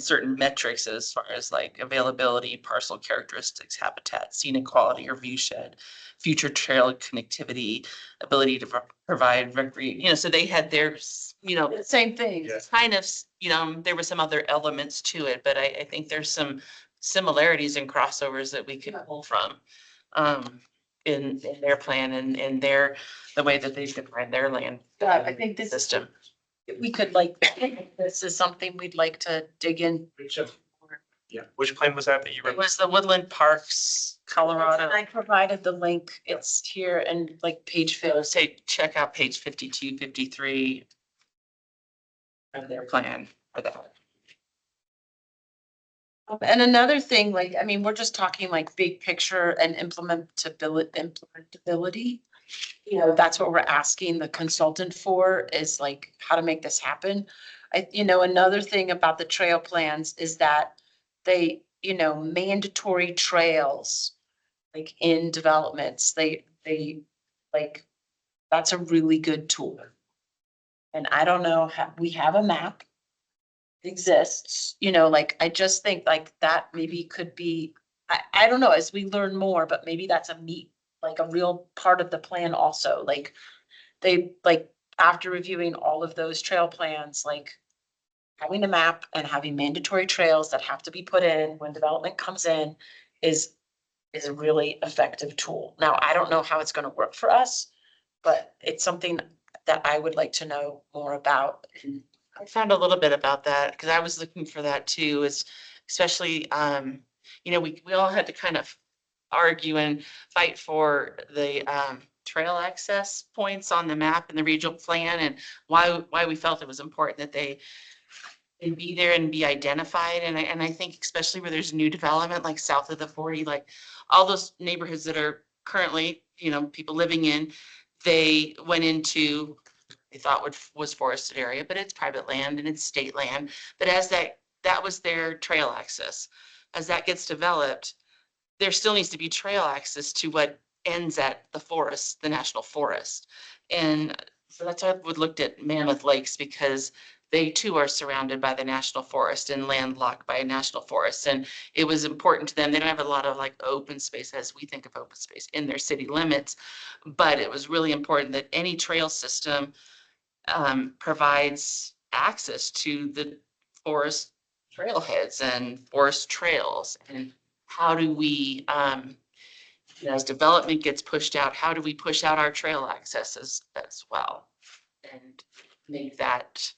[SPEAKER 4] certain metrics as far as availability, parcel characteristics, habitat, scenic quality or view shed, future trail connectivity, ability to provide recreation, so they had theirs,
[SPEAKER 1] Same thing.
[SPEAKER 2] Yeah.
[SPEAKER 4] kind of, there were some other elements to it, but I think there's some similarities and crossovers that we could pull from in their plan and the way that they define their land
[SPEAKER 1] Yeah, I think this
[SPEAKER 4] system.
[SPEAKER 1] we could this is something we'd like to dig in.
[SPEAKER 2] Yeah. Which plan was that you
[SPEAKER 4] It
[SPEAKER 2] were?
[SPEAKER 4] was the Woodland Parks, Colorado.
[SPEAKER 1] I provided the link. It's here and page
[SPEAKER 4] So
[SPEAKER 1] 50.
[SPEAKER 4] say, check out page 52, 53 of their plan for that.
[SPEAKER 1] And another thing, I mean, we're just talking big picture and implementability. That's what we're asking the consultant for, is how to make this happen. Another thing about the trail plans is that they, mandatory trails, in developments, they that's a really good tool. And I don't know, we have a map exists, I just think that maybe could be, I don't know, as we learn more, but maybe that's a real part of the plan also, they, after reviewing all of those trail plans, having a map and having mandatory trails that have to be put in when development comes in is a really effective tool. Now, I don't know how it's gonna work for us, but it's something that I would like to know more about.
[SPEAKER 4] I found a little bit about that because I was looking for that too, is especially, we all had to kind of argue and fight for the trail access points on the map and the regional plan, and why we felt it was important that they be there and be identified. And I think especially where there's new development, like south of the 40, all those neighborhoods that are currently, people living in, they went into, they thought was forested area, but it's private land and it's state land. But as that that was their trail access. As that gets developed, there still needs to be trail access to what ends at the forest, the national forest. And so that's why I would looked at Mammoth Lakes, because they too are surrounded by the national forest and landlocked by a national forest. And it was important to them. They don't have a lot of like open space as we think of open space in their city limits. But it was really important that any trail system provides access to the forest trailheads and forest trails. And how do we, as development gets pushed out, how do we push out our trail accesses as well? And make that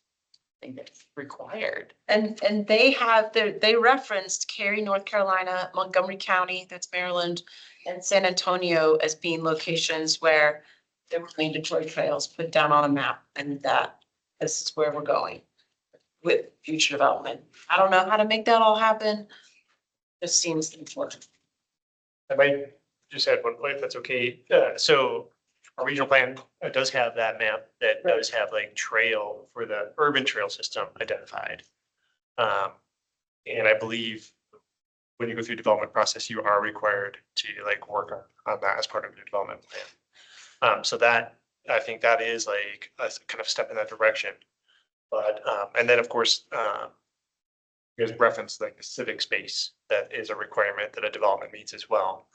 [SPEAKER 4] thing that's required.
[SPEAKER 1] And they have they referenced Cary, North Carolina, Montgomery County, that's Maryland, and San Antonio as being locations where there were mandatory trails put down on a map, and that this is where we're going with future development. I don't know how to make that all happen. Just seems important.
[SPEAKER 2] I might just add one point, if that's okay. So our regional plan does have that map that does have like trail for the urban trail system identified. And I believe when you go through development process, you are required to like work on that as part of your development plan. So that, I think that is like a kind of step in that direction. But, and then of course, you guys referenced like the civic space, that is a requirement that a development meets as well.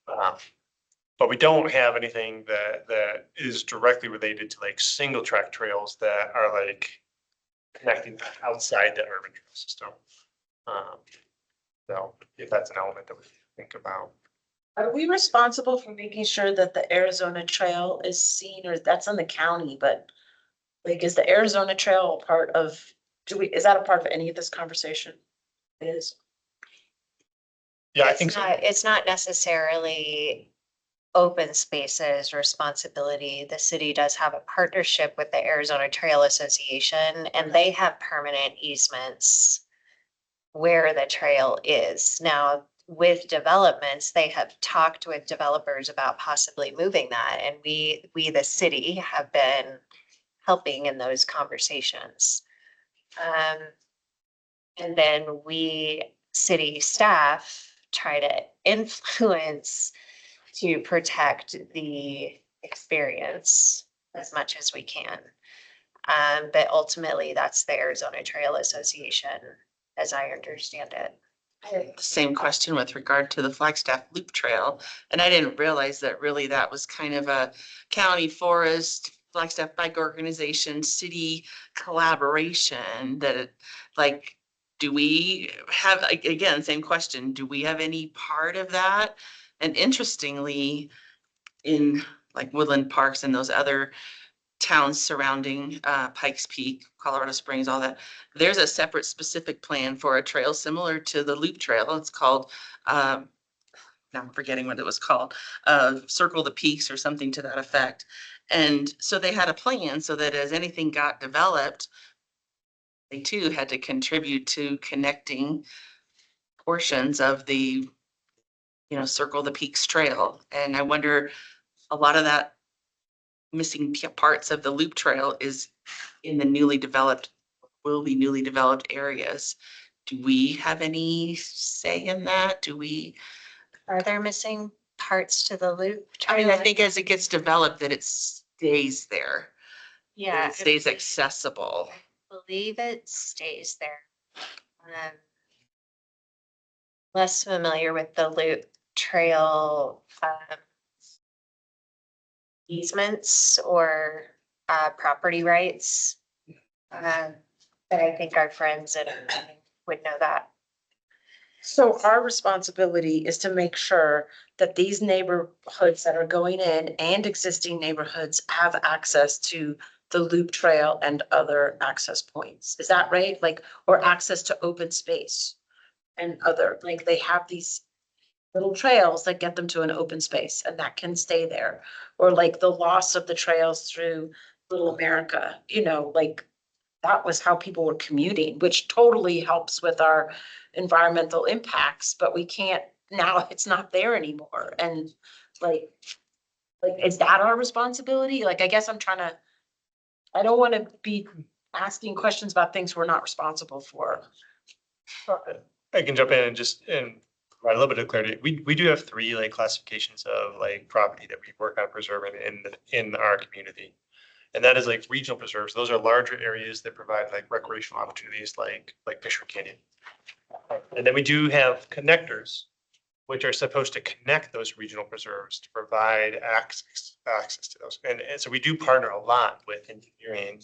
[SPEAKER 2] But we don't have anything that is directly related to like single track trails that are like connecting outside the urban trail system. So if that's an element that we think about.
[SPEAKER 1] Are we responsible for making sure that the Arizona Trail is seen, or that's on the county, but like, is the Arizona Trail a part of, is that a part of any of this conversation? It is.
[SPEAKER 2] Yeah, I
[SPEAKER 6] It's
[SPEAKER 2] think so.
[SPEAKER 6] It's not necessarily open spaces responsibility. The city does have a partnership with the Arizona Trail Association, and they have permanent easements where the trail is. Now, with developments, they have talked with developers about possibly moving that, and we, the city, have been helping in those conversations. And then we, city staff, try to influence to protect the experience as much as we can. But ultimately, that's the Arizona Trail Association, as I understand it.
[SPEAKER 4] I had the same question with regard to the Flagstaff Loop Trail, and I didn't realize that really that was kind of a county forest, Flagstaff Bike Organization, city collaboration that it, like, do we have, again, same question, do we have any part of that? And interestingly, in like Woodland Parks and those other towns surrounding Pikes Peak, Colorado Springs, all that, there's a separate specific plan for a trail similar to the Loop Trail. It's called, now I'm forgetting what it was called, Circle the Peaks or something to that effect. And so they had a plan so that as anything got developed, they too had to contribute to connecting portions of the, Circle the Peaks Trail. And I wonder, a lot of that missing parts of the loop trail is in the will be newly developed areas. Do we have any say in that?
[SPEAKER 6] Are there missing parts to the loop?
[SPEAKER 4] I mean, I
[SPEAKER 6] trail?
[SPEAKER 4] think as it gets developed, that it stays there.
[SPEAKER 6] Yeah,
[SPEAKER 4] It stays accessible.
[SPEAKER 6] I believe it stays there. Less familiar with the loop trail easements or property rights. But I think our friends would know that.
[SPEAKER 1] So our responsibility is to make sure that these neighborhoods that are going in and existing neighborhoods have access to the loop trail and other access points. Is that right? Like, or access to open space and other, like, they have these little trails that get them to an open space and that can stay there. Or like the loss of the trails through Little America, like that was how people were commuting, which totally helps with our environmental impacts, but we can't, now it's not there anymore. And like, is that our responsibility? Like, I guess I don't want to be asking questions about things we're not responsible for.
[SPEAKER 2] I can jump in and just, and provide a little bit of clarity. We do have three like classifications of like property that we work on preserving in our community. And that is like regional preserves. Those are larger areas that provide like recreational opportunities like Fisher Canyon. And then we do have connectors, which are supposed to connect those regional preserves to provide access to those. And so we do partner a lot with engineering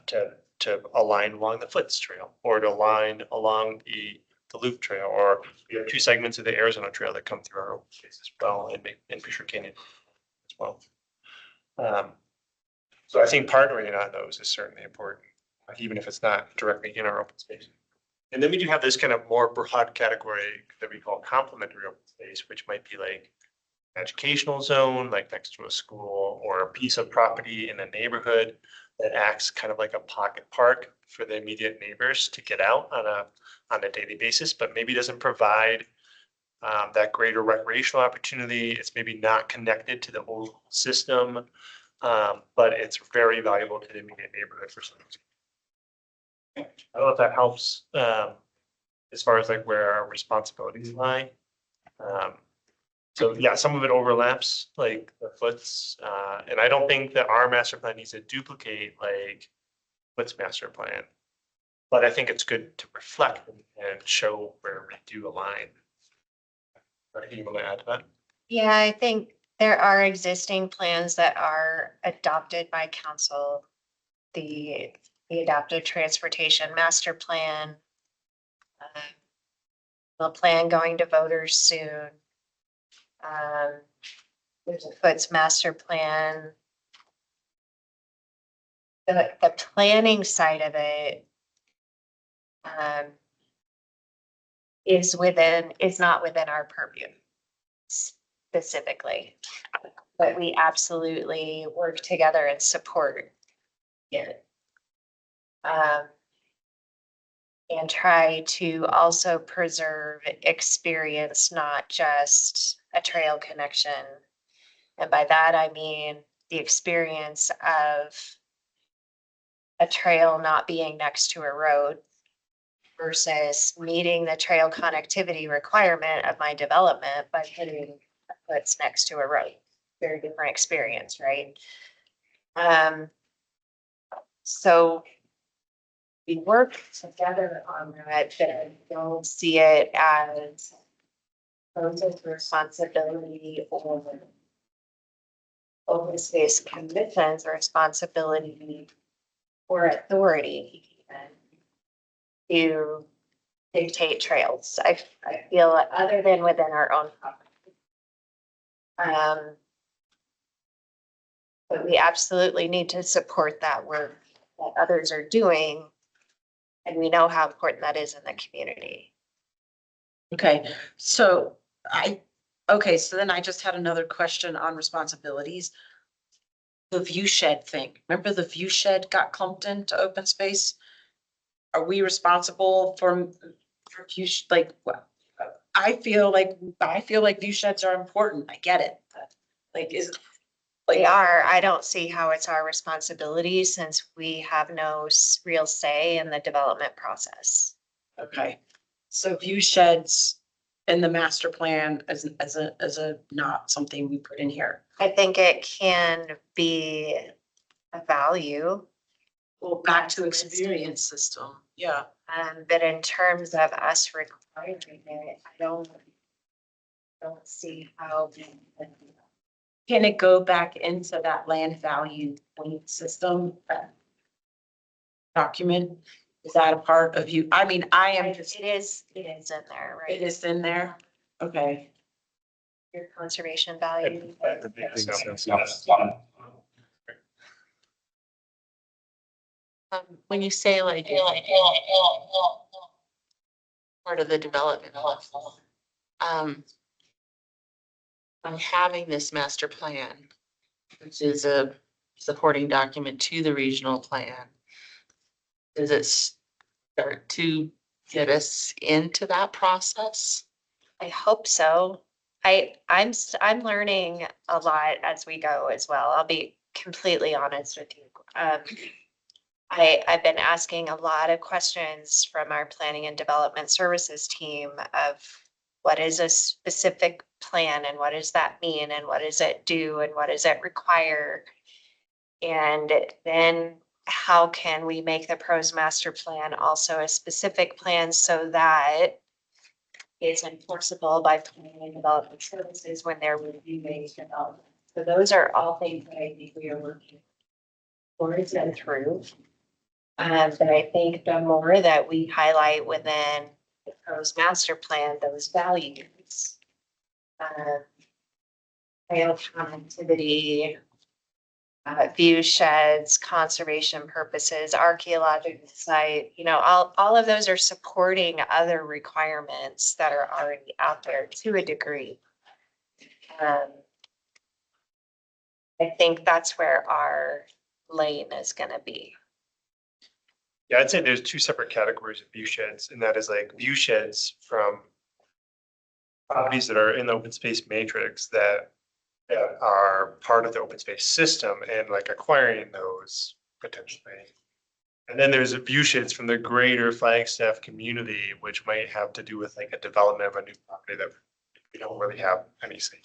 [SPEAKER 2] to align along the Foots Trail or to align along the Loop Trail, or we have two segments of the Arizona Trail that come through our open space as well in Fisher Canyon as well. So I think partnering on those is certainly important, even if it's not directly in our open space. And then we do have this kind of more broad category that we call complementary open space, which might be like educational zone, like next to a school, or a piece of property in a neighborhood that acts kind of like a pocket park for the immediate neighbors to get out on a daily basis, but maybe doesn't provide that greater recreational opportunity. It's maybe not connected to the whole system, but it's very valuable to the immediate neighborhood for some reason. I don't know if that helps as far as like where our responsibilities lie. So yeah, some of it overlaps like the Foots, and I don't think that our master plan needs to duplicate like Foots master plan. But I think it's good to reflect and show where we do align. Anything you want to add to that?
[SPEAKER 6] Yeah, I think there are existing plans that are adopted by council. The adaptive transportation master plan. The plan going to voters soon. There's a Foots master plan. The planning side of it is not within our purview specifically, but we absolutely work together and support it. And try to also preserve experience, not just a trail connection. And by that, I mean the experience of a trail not being next to a road versus meeting the trail connectivity requirement of my development by putting what's next to a road. Very different experience, right? So we work together on that, but I don't see it as council's responsibility or open space commission's responsibility or authority to dictate trails. I feel like other than within our own property. But we absolutely need to support that work that others are doing. And we know how important that is in the community.
[SPEAKER 1] Okay, so so then I just had another question on responsibilities. The view shed thing, remember the view shed got clumped into open space? Are we responsible for view, like, what? I feel like view sheds are important, I get it, but like,
[SPEAKER 6] They are. I don't see how it's our responsibility since we have no real say in the development process.
[SPEAKER 1] okay, so view sheds in the master plan as a not something we put in here.
[SPEAKER 6] I think it can be a value.
[SPEAKER 1] Well, back to experience system, yeah.
[SPEAKER 6] But in terms of us requiring it, I don't see how.
[SPEAKER 1] Can it go back into that land value point system? Document, is that a part of you? I mean, I am just,
[SPEAKER 6] It is in there, right?
[SPEAKER 1] it is in there, okay.
[SPEAKER 6] Your conservation value.
[SPEAKER 4] When you say like part of the development, by having this master plan, which is a supporting document to the regional plan, does it start to get us into that process?
[SPEAKER 6] I hope so. I'm learning a lot as we go as well. I'll be completely honest with you. I've been asking a lot of questions from our planning and development services team of what is a specific plan and what does that mean and what does it do and what does it require? And then how can we make the pros master plan also a specific plan so that it's enforceable by planning and development services when they're reviewing development? So those are all things that I think we are working towards and through. But I think the more that we highlight within the pros master plan, those values, trail connectivity, view sheds, conservation purposes, archaeological site, you know, all of those are supporting other requirements that are already out there to a degree. I think that's where our lane is gonna be.
[SPEAKER 2] Yeah, I'd say there's two separate categories of view sheds, and that is like view sheds from properties that are in the open space matrix that are part of the open space system and like acquiring those potentially. And then there's a view sheds from the greater Flagstaff community, which might have to do with like a development of a new property that we don't really have any say.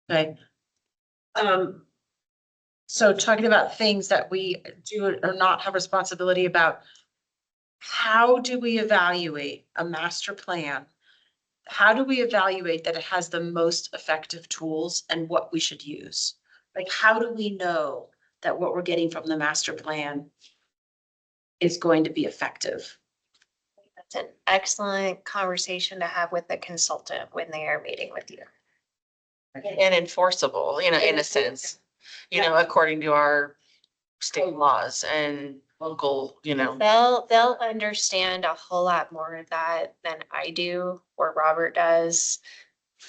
[SPEAKER 1] Okay. So talking about things that we do or not have responsibility about, how do we evaluate a master plan? How do we evaluate that it has the most effective tools and what we should use? Like, how do we know that what we're getting from the master plan is going to be effective?
[SPEAKER 6] That's an excellent conversation to have with the consultant when they are meeting with you.
[SPEAKER 4] And enforceable, you know, in a sense, you know, according to our state laws and local, you know.
[SPEAKER 6] They'll understand a whole lot more of that than I do or Robert does.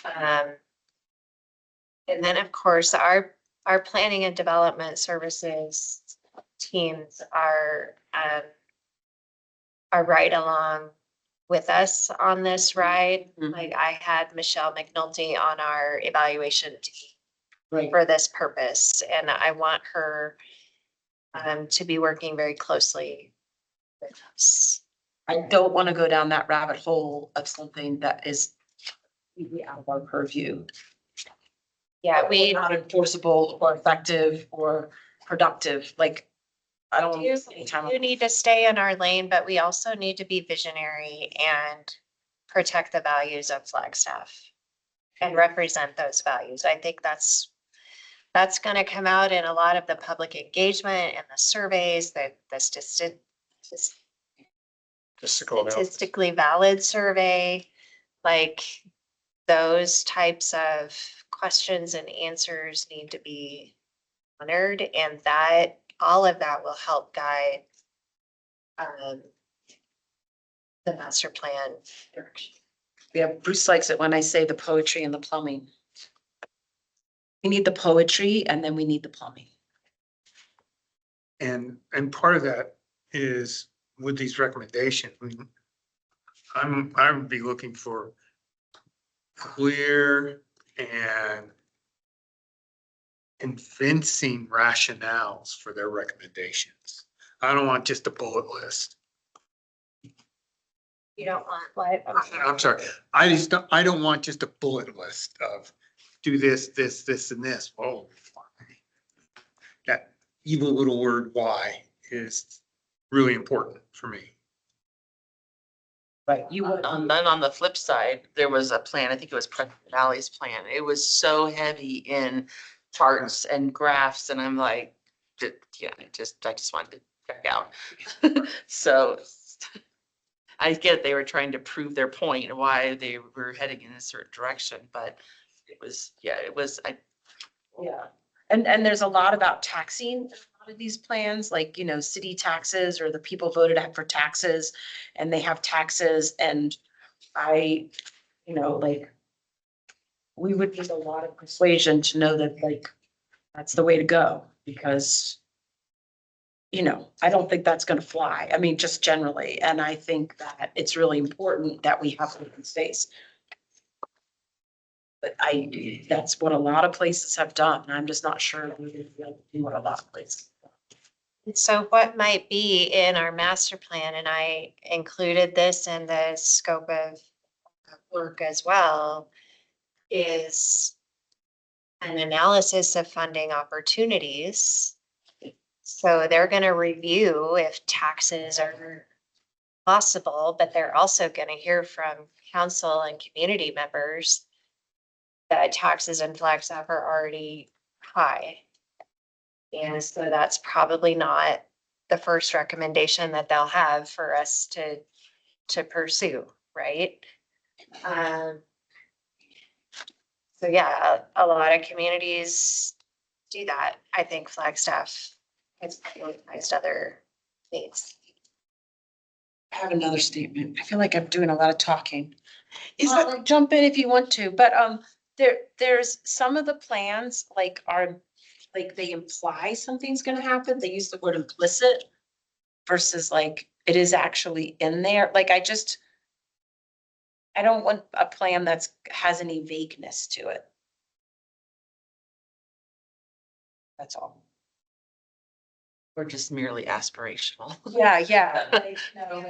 [SPEAKER 6] And then, of course, our planning and development services teams are right along with us on this ride.
[SPEAKER 1] Mhm.
[SPEAKER 6] Like I had Michelle McNulty on our evaluation team
[SPEAKER 1] Right.
[SPEAKER 6] for this purpose, and I want her to be working very closely with us.
[SPEAKER 1] I don't want to go down that rabbit hole of something that is completely out of our purview.
[SPEAKER 6] Yeah, we
[SPEAKER 1] Not enforceable or effective or productive, like, I don't.
[SPEAKER 6] do,
[SPEAKER 1] want any time.
[SPEAKER 6] you need to stay in our lane, but we also need to be visionary and protect the values of Flagstaff and represent those values. I think that's gonna come out in a lot of the public engagement and the surveys, the
[SPEAKER 2] Statistical analysis.
[SPEAKER 6] statistically valid survey, like those types of questions and answers need to be honored, and that all of that will help guide the master plan direction.
[SPEAKER 1] Yeah, Bruce likes it when I say the poetry and the plumbing. We need the poetry and then we need the plumbing.
[SPEAKER 7] And part of that is with these recommendations, I would be looking for clear and convincing rationales for their recommendations. I don't want just a bullet list.
[SPEAKER 6] You don't want what?
[SPEAKER 7] I'm sorry, I don't want just a bullet list of do this, this, and this. Oh, that evil little word why is really important for me.
[SPEAKER 1] Right. You would,
[SPEAKER 4] Then on the flip side, there was a plan, I think it was Preston Valley's plan. It was so heavy in charts and graphs and I'm like, yeah, I just wanted to check out. So I get they were trying to prove their point and why they were heading in a certain direction, but it was,
[SPEAKER 1] yeah. And there's a lot about taxing, in a lot of these plans, like, you know, city taxes or the people voted out for taxes and they have taxes and you know, like, we would need a lot of persuasion to know that, like, that's the way to go because, you know, I don't think that's gonna fly. I mean, just generally. And I think that it's really important that we have open space. But that's what a lot of places have done. And I'm just not sure we would be able to do what a lot of places.
[SPEAKER 6] So what might be in our master plan, and I included this in the scope of work as well, is an analysis of funding opportunities. So they're gonna review if taxes are possible, but they're also gonna hear from council and community members that taxes in Flagstaff are already high. And so that's probably not the first recommendation that they'll have for us to pursue, right? Um, so yeah, a lot of communities do that. I think Flagstaff has prioritized other needs.
[SPEAKER 1] I have another statement. I feel like I'm doing a lot of talking.
[SPEAKER 4] Is
[SPEAKER 1] Well,
[SPEAKER 4] that,
[SPEAKER 1] jump in if you want to, but there's some of the plans like are like they imply something's gonna happen. They use the word implicit versus like it is actually in there. Like I don't want a plan that's has any vagueness to it. That's all.
[SPEAKER 4] or just merely aspirational?
[SPEAKER 1] Yeah, yeah. Like, no,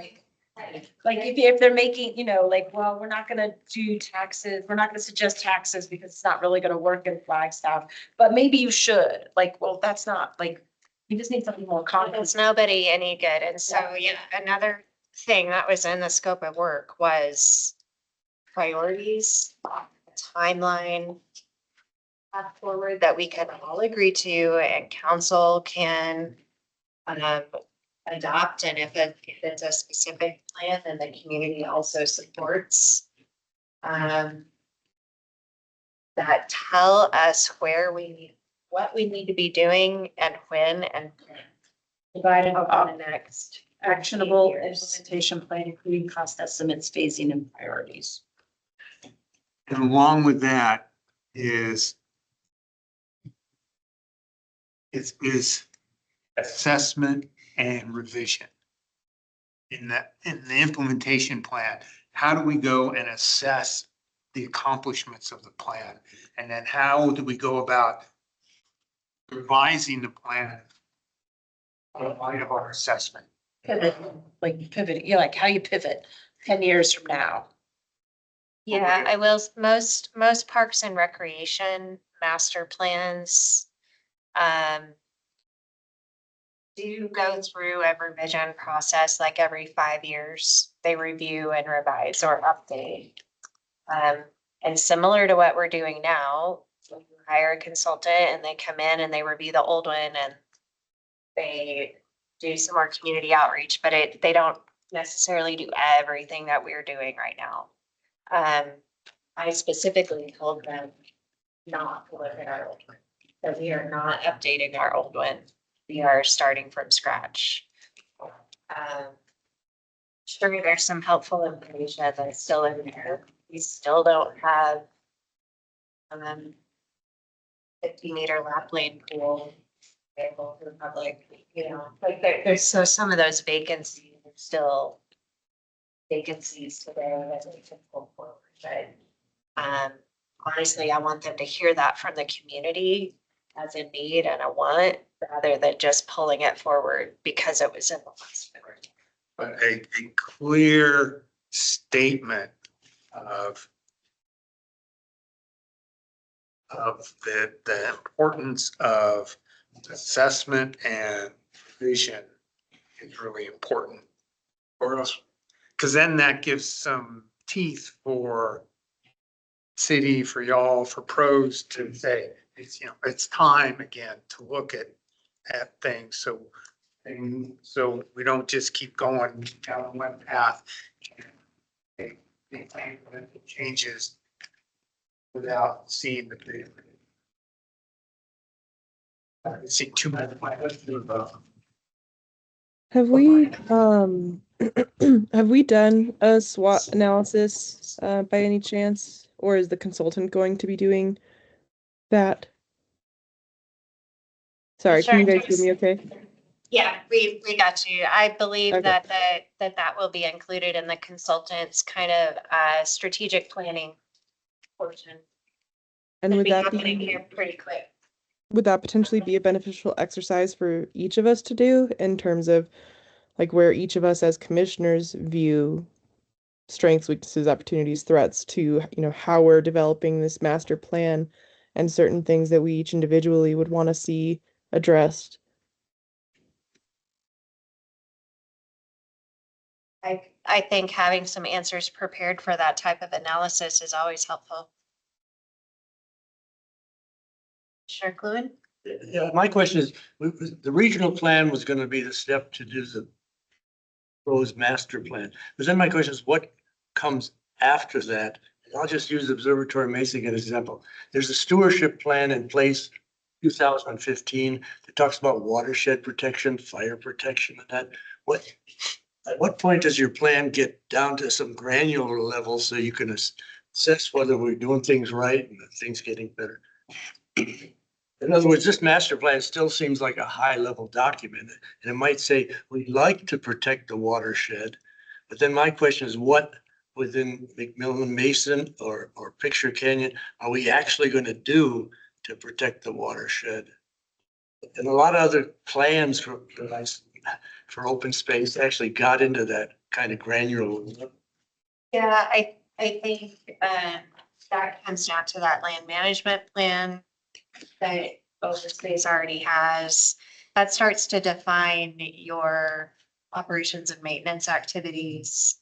[SPEAKER 1] like if they're making, like, well, we're not gonna do taxes, we're not gonna suggest taxes because it's not really gonna work in Flagstaff, but maybe you should, like, well, that's not, like, you just need something more
[SPEAKER 6] It's
[SPEAKER 1] concrete.
[SPEAKER 6] nobody any good. And so, yeah, another thing that was in the scope of work was priorities, timeline, path forward that we can all agree to and council can adopt. And if it's a specific plan, then the community also supports. That tell us what we need to be doing and when and
[SPEAKER 1] Provided
[SPEAKER 6] over the next
[SPEAKER 1] actionable
[SPEAKER 6] 15 years.
[SPEAKER 1] implementation plan, including cost estimates, phasing and priorities.
[SPEAKER 7] And along with that is assessment and revision. In the implementation plan, how do we go and assess the accomplishments of the plan? And then how do we go about revising the plan in light of our assessment?
[SPEAKER 1] Pivot, like pivot, like how do you pivot 10 years from now?
[SPEAKER 6] Yeah, I will, most parks and recreation master plans, do go through a revision process, like every 5 years, they review and revise or update. And similar to what we're doing now, you hire a consultant and they come in and they review the old one and they do some more community outreach, but they don't necessarily do everything that we're doing right now. I specifically told them not to look at our old one, that we are not updating our old one. We are starting from scratch. Sure, there's some helpful information that's still in there. We still don't have 50-meter lap lane pool available to the public, like there's so some of those vacancies are still vacancies today that we can pull forward, but honestly, I want them to hear that from the community as a need and a want, rather than just pulling it forward because it was in the last one.
[SPEAKER 7] But a clear statement of the importance of assessment and vision is really important for us. Because then that gives some teeth for city, for y'all, for pros to say, it's time again to look at things. So we don't just keep going down one path. They make changes without seeing the big. I see too much.
[SPEAKER 5] Have we, have we done a SWOT analysis, by any chance? Or is the consultant going to be doing that? Sorry, can you
[SPEAKER 6] Sure.
[SPEAKER 5] guys hear me okay?
[SPEAKER 6] Yeah, we got you. I believe
[SPEAKER 5] Okay.
[SPEAKER 6] that will be included in the consultant's kind of strategic planning portion.
[SPEAKER 5] And
[SPEAKER 6] It'll
[SPEAKER 5] would
[SPEAKER 6] be
[SPEAKER 5] that
[SPEAKER 6] happening
[SPEAKER 5] be,
[SPEAKER 6] here pretty quick.
[SPEAKER 5] would that potentially be a beneficial exercise for each of us to do in terms of like where each of us as commissioners view strengths, weaknesses, opportunities, threats to, how we're developing this master plan and certain things that we each individually would want to see addressed?
[SPEAKER 6] I think having some answers prepared for that type of analysis is always helpful. Sure, Cluin?
[SPEAKER 8] Yeah, my question is, the regional plan was gonna be the step to do the proposed master plan. But then my question is, what comes after that? I'll just use Observatory Mesa as an example. There's a stewardship plan in place, 2015, that talks about watershed protection, fire protection, and that. At what point does your plan get down to some granular level so you can assess whether we're doing things right and that things getting better? In other words, this master plan still seems like a high level document, and it might say, we'd like to protect the watershed. But then my question is, what within McMillan Mason or Picture Canyon are we actually going to do to protect the watershed? And a lot of other plans for open space actually got into that kind of granular.
[SPEAKER 6] Yeah, I think that comes down to that land management plan that open space already has. That starts to define your operations and maintenance activities,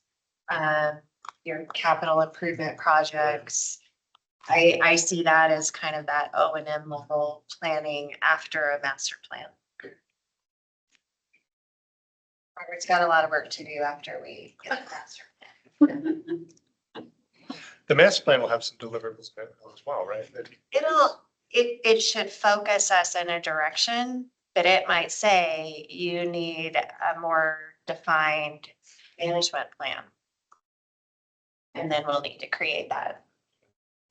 [SPEAKER 6] your capital improvement projects. I see that as kind of that O&M level planning after a master plan. Robert's got a lot of work to do after we get the master plan.
[SPEAKER 2] The master plan will have some deliverables as well, right?
[SPEAKER 6] It should focus us in a direction, but it might say you need a more defined management plan. And then we'll need to create that.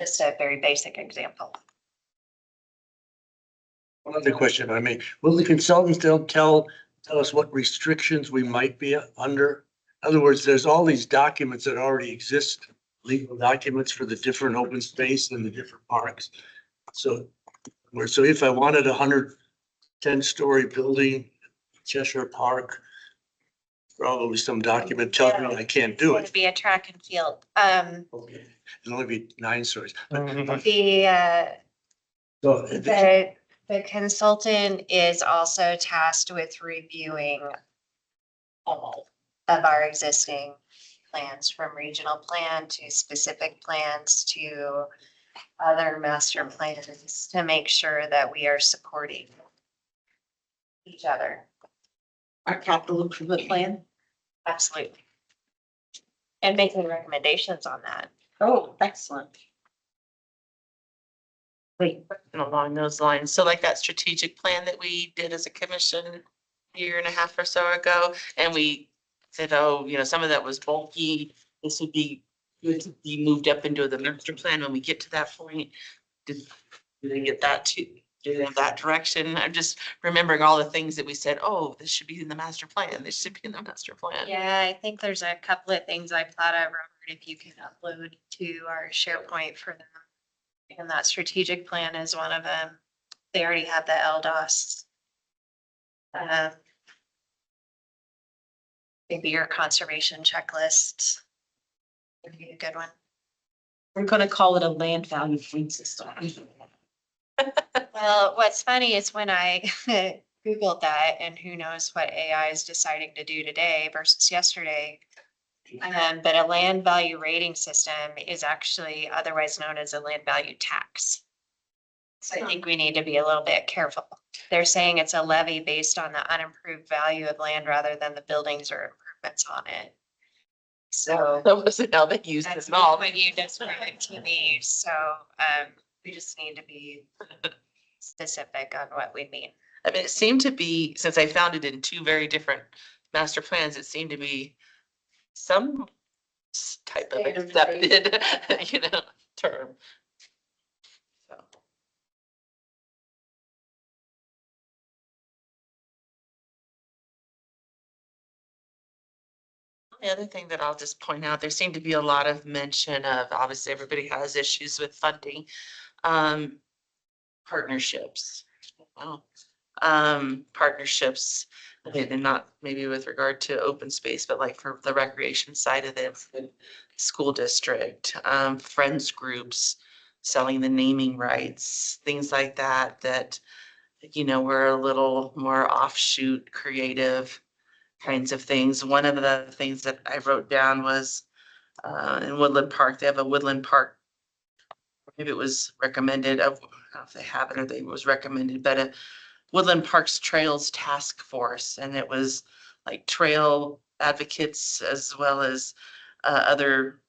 [SPEAKER 6] Just a very basic example.
[SPEAKER 8] One other question, will the consultants tell us what restrictions we might be under? In other words, there's all these documents that already exist, legal documents for the different open space and the different parks. So if I wanted 110-story building, Cheshire Park, probably some document telling me I can't do
[SPEAKER 6] It'd
[SPEAKER 8] it.
[SPEAKER 6] be a track and field.
[SPEAKER 8] Okay, it'll only be 9 stories. So
[SPEAKER 6] The consultant is also tasked with reviewing all of our existing plans, from regional plan to specific plans to other master plans, to make sure that we are supporting each other.
[SPEAKER 1] Our capital improvement plan.
[SPEAKER 6] Absolutely. And making recommendations on that.
[SPEAKER 1] Oh, excellent.
[SPEAKER 4] Wait, and along those lines, so like that strategic plan that we did as a commission a year and a half or so ago, and we said, oh, some of that was bulky. This would be good to be moved up into the master plan when we get to that point. Did they get that too? Did they have that direction? I'm just remembering all the things that we said, oh, this should be in the master plan. This should be in the master plan.
[SPEAKER 6] Yeah, I think there's a couple of things I thought of, Robert, if you can upload to our SharePoint for them. And that strategic plan is one of them. They already have the LDOS. Maybe your conservation checklist would be a good one.
[SPEAKER 1] We're gonna call it a land value point system.
[SPEAKER 6] Well, what's funny is when I Googled that, and who knows what AI is deciding to do today versus yesterday. But a land value rating system is actually otherwise known as a land value tax. So I think we need to be a little bit careful. They're saying it's a levy based on the unimproved value of land rather than the buildings or improvements on it. So
[SPEAKER 4] That wasn't how they used
[SPEAKER 6] that's
[SPEAKER 4] it at all.
[SPEAKER 6] what you described to me. So we just need to be specific on what we mean.
[SPEAKER 4] I mean, it seemed to be, since I found it in 2 very different master plans, it seemed to be some type of accepted, term. So. The other thing that I'll just point out, there seemed to be a lot of mention of, obviously, everybody has issues with funding, partnerships. Wow. Partnerships, and not maybe with regard to open space, but like for the recreation side of it, the school district, friends groups, selling the naming rights, things like that, that, were a little more offshoot, creative kinds of things. One of the things that I wrote down was, in Woodland Park, they have a Woodland Park. Maybe it was recommended, I don't know if they have it or they was recommended, but a Woodland Parks Trails Task Force, and it was like trail advocates as well as other,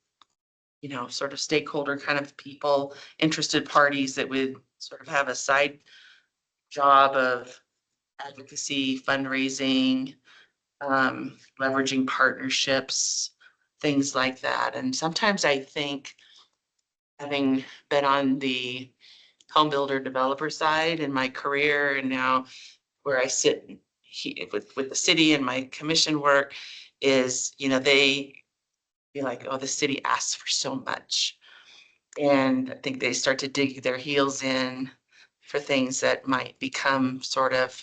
[SPEAKER 4] sort of stakeholder kind of people, interested parties that would sort of have a side job of advocacy, fundraising, leveraging partnerships, things like that. And sometimes I think, having been on the home builder developer side in my career and now where I sit with the city and my commission work is, they be like, oh, the city asks for so much. And I think they start to dig their heels in for things that might become sort of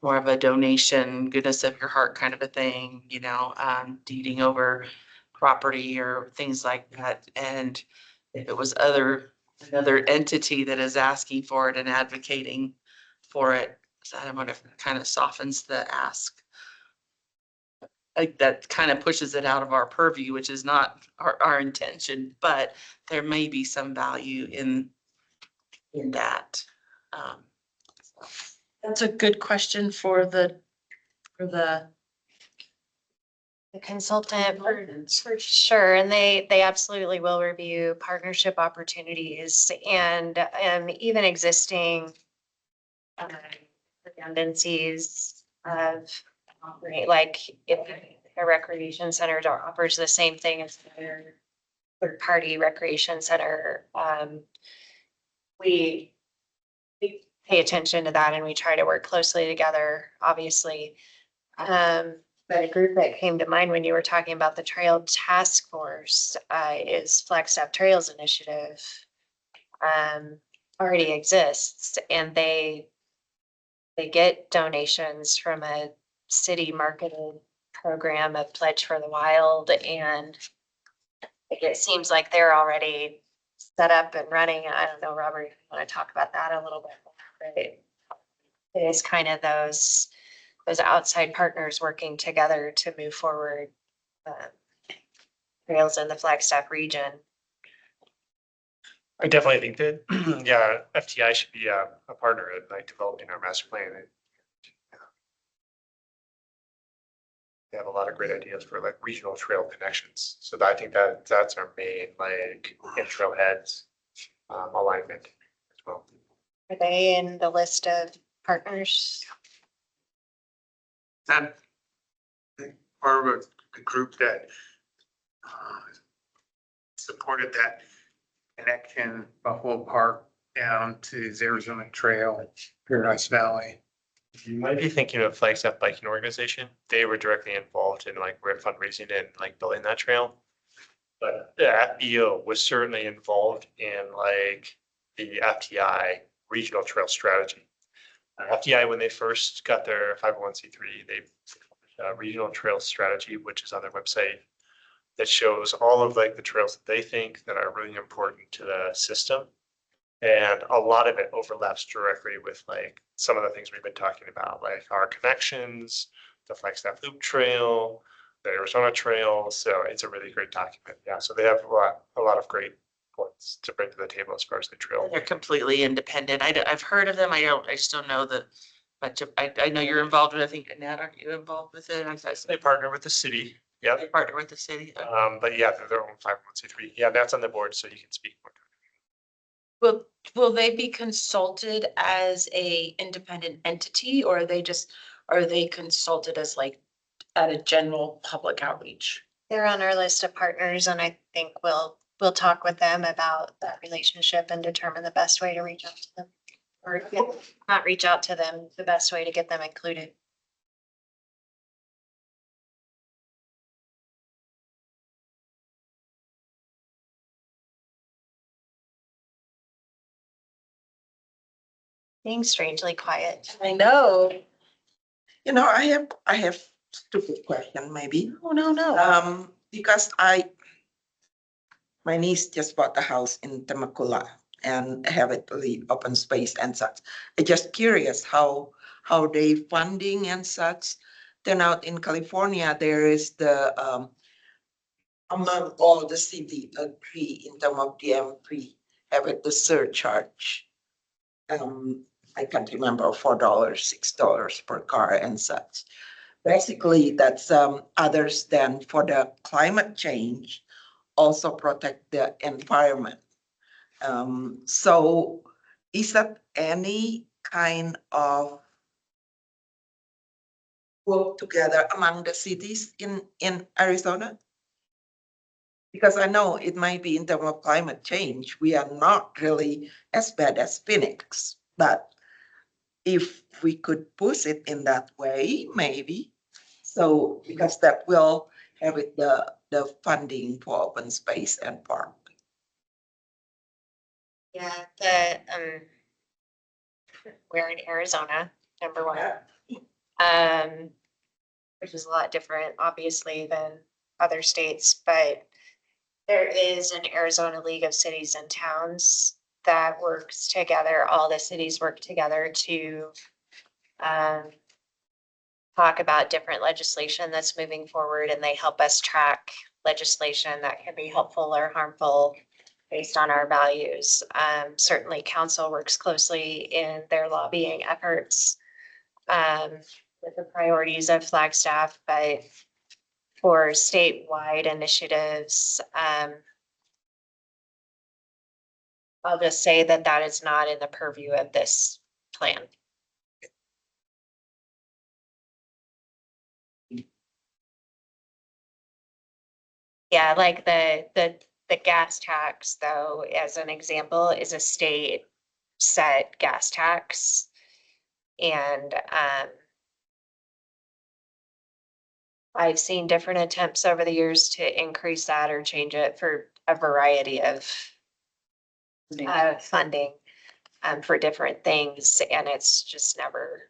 [SPEAKER 4] more of a donation, goodness of your heart kind of a thing, deeding over property or things like that. And if it was another entity that is asking for it and advocating for it, so I wonder if it kind of softens the ask. Like that kind of pushes it out of our purview, which is not our intention, but there may be some value in that. Um,
[SPEAKER 1] That's a good question for the
[SPEAKER 6] The consultant for sure, and they absolutely will review partnership opportunities and even existing redundancies of like if a recreation center offers the same thing as their third party recreation center. We pay attention to that and we try to work closely together, obviously. But a group that came to mind when you were talking about the Trail Task Force is Flagstaff Trails Initiative. Already exists, and they get donations from a city marketed program of Pledge for the Wild, and it seems like they're already set up and running. I don't know, Robert, if you want to talk about that a little bit more, but it is kind of those outside partners working together to move forward trails in the Flagstaff region.
[SPEAKER 2] I definitely think that, yeah, FTI should be a partner in like developing our master plan. They have a lot of great ideas for like regional trail connections. So I think that that's our main like trailheads alignment as well.
[SPEAKER 6] Are they in the list of partners?
[SPEAKER 7] That part of a group that supported that connection, Buffalo Park down to the Arizona Trail, Paradise Valley.
[SPEAKER 2] You might be thinking of Flagstaff Biking Organization. They were directly involved in like fundraising and like building that trail. But the FBO was certainly involved in like the FTI regional trail strategy. FTI, when they first got their 501c3, they regional trail strategy, which is on their website, that shows all of like the trails that they think that are really important to the system. And a lot of it overlaps directly with like some of the things we've been talking about, like our connections, the Flagstaff Loop Trail, the Arizona Trail. So it's a really great document. Yeah, so they have a lot of great points to bring to the table as far as the trail.
[SPEAKER 4] They're completely independent. I've heard of them. I just don't know much of, I know you're involved with, I think, Nat, aren't you involved with it?
[SPEAKER 2] They partner with the city. Yeah.
[SPEAKER 4] They partner with the city.
[SPEAKER 2] But yeah, they're their own 501c3. Yeah, that's on the board, so you can speak more.
[SPEAKER 1] will they be consulted as a independent entity, or are they consulted as like at a general public outreach?
[SPEAKER 6] They're on our list of partners, and I think we'll talk with them about that relationship and determine the best way to reach out to them. Or not reach out to them, the best way to get them included. Being strangely quiet.
[SPEAKER 1] I know.
[SPEAKER 3] You know, I have stupid question maybe.
[SPEAKER 1] Oh, no.
[SPEAKER 3] Because my niece just bought a house in Temecula and have it really open space and such. I just curious how they funding and such. Then out in California, there is the among all the city agree in terms of DMV, have it the surcharge. I can't remember, $4, $6 per car and such. Basically, that's others than for the climate change, also protect the environment. So is that any kind of work together among the cities in Arizona? Because I know it might be in terms of climate change, we are not really as bad as Phoenix, but if we could push it in that way, maybe. So, because that will have it the funding for open space and park.
[SPEAKER 6] Yeah, we're in Arizona, number one. Which is a lot different, obviously, than other states, but there is an Arizona League of Cities and Towns that works together. All the cities work together to talk about different legislation that's moving forward, and they help us track legislation that can be helpful or harmful based on our values. Certainly council works closely in their lobbying efforts with the priorities of Flagstaff, but for statewide initiatives, I'll just say that that is not in the purview of this plan. Yeah, like the gas tax, though, as an example, is a state set gas tax. And I've seen different attempts over the years to increase that or change it for a variety of funding for different things, and it's just never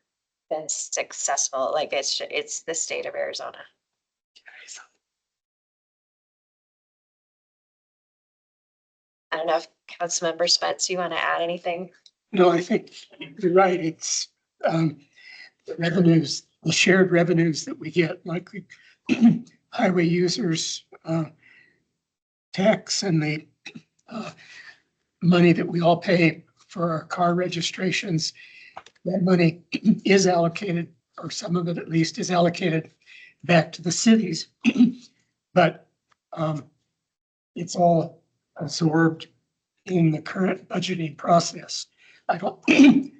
[SPEAKER 6] been successful. Like it's the state of Arizona. I don't know if Councilmember Spence, you want to add anything?
[SPEAKER 9] No, I think you're right. It's the revenues, the shared revenues that we get, like highway users tax and the money that we all pay for our car registrations. That money is allocated, or some of it at least is allocated back to the cities. But it's all absorbed in the current budgeting process. I don't think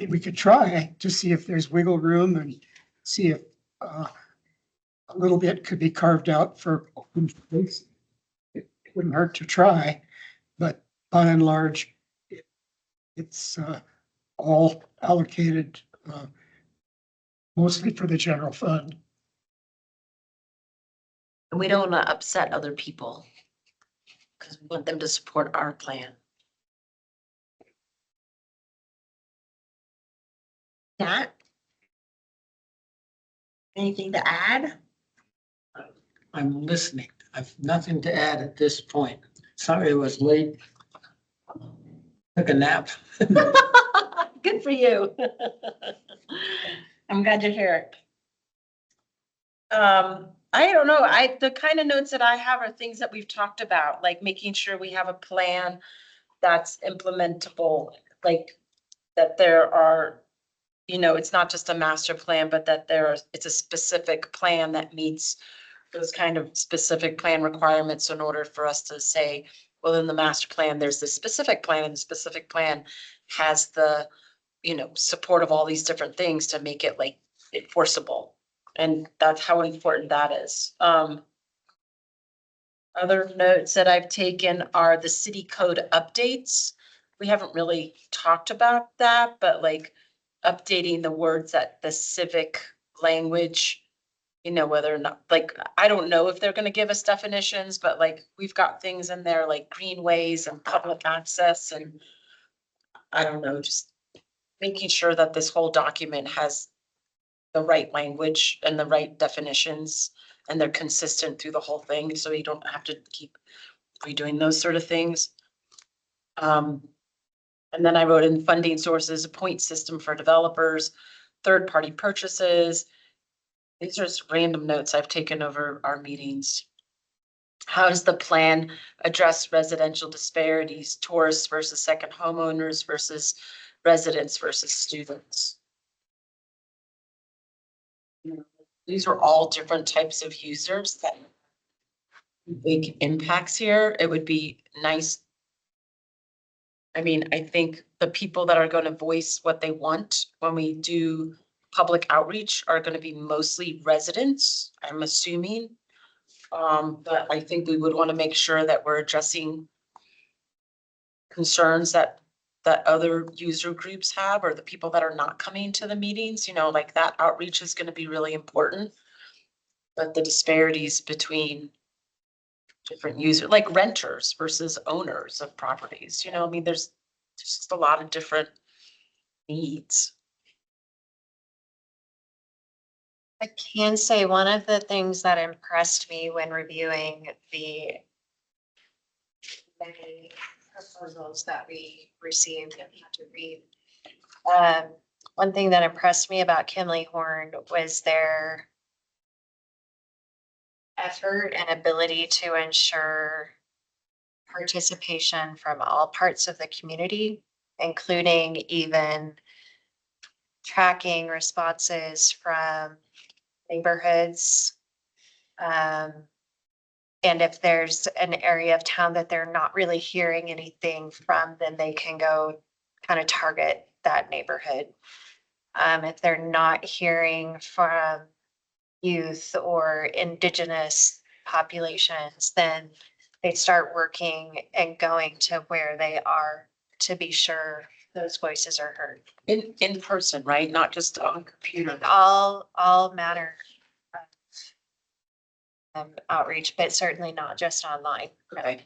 [SPEAKER 9] we could try to see if there's wiggle room and see if a little bit could be carved out for open space. It wouldn't hurt to try, but by and large, it's all allocated mostly for the general fund.
[SPEAKER 4] And we don't want to upset other people because we want them to support our plan.
[SPEAKER 3] Nat? Anything to add?
[SPEAKER 9] I'm listening. I've nothing to add at this point. Sorry I was late. Took a nap.
[SPEAKER 1] Good for you. I'm glad you're here. I don't know. The kind of notes that I have are things that we've talked about, like making sure we have a plan that's implementable, like that there are, it's not just a master plan, but that it's a specific plan that meets those kind of specific plan requirements in order for us to say, well, in the master plan, there's this specific plan, and the specific plan has the, support of all these different things to make it like enforceable. And that's how important that is. Other notes that I've taken are the city code updates. We haven't really talked about that, but like updating the words that the civic language, whether or not, like, I don't know if they're gonna give us definitions, but like, we've got things in there like greenways and public access, and I don't know, just making sure that this whole document has the right language and the right definitions, and they're consistent through the whole thing, so you don't have to keep redoing those sort of things. And then I wrote in funding sources, a point system for developers, third-party purchases. These are just random notes I've taken over our meetings. How does the plan address residential disparities, tourists versus second homeowners versus residents versus students? These are all different types of users that big impacts here. It would be nice. I mean, I think the people that are going to voice what they want when we do public outreach are going to be mostly residents, I'm assuming. But I think we would want to make sure that we're addressing concerns that other user groups have, or the people that are not coming to the meetings, you know, like that outreach is going to be really important. But the disparities between different users, like renters versus owners of properties, you know, I mean, there's just a lot of different needs.
[SPEAKER 6] I can say one of the things that impressed me when reviewing the many proposals that we received and had to read. One thing that impressed me about Kimley Horn was their effort and ability to ensure participation from all parts of the community, including even tracking responses from neighborhoods. And if there's an area of town that they're not really hearing anything from, then they can go kind of target that neighborhood. If they're not hearing from youth or indigenous populations, then they start working and going to where they are to be sure those voices are heard.
[SPEAKER 1] In person, right? Not just on computer.
[SPEAKER 6] All manner of outreach, but certainly not just online.
[SPEAKER 1] Okay.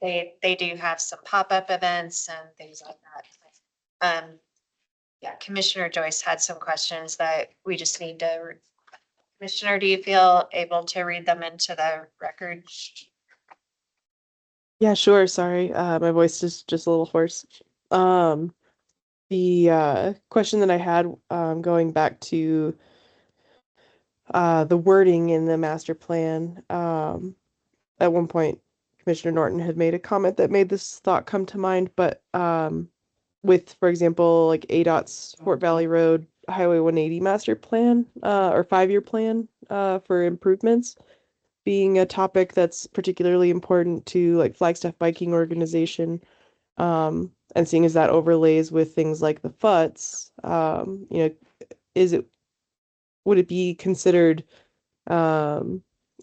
[SPEAKER 6] They do have some pop-up events and things like that. Yeah, Commissioner Joyce had some questions that we just need to. Commissioner, do you feel able to read them into the record?
[SPEAKER 5] Yeah, sure. Sorry. My voice is just a little hoarse. The question that I had, going back to the wording in the master plan, at one point, Commissioner Norton had made a comment that made this thought come to mind, but with, for example, like ADOT's Fort Valley Road Highway 180 master plan, or 5-year plan, for improvements, being a topic that's particularly important to like Flagstaff biking organization, and seeing as that overlays with things like the FUTs, you know, would it be considered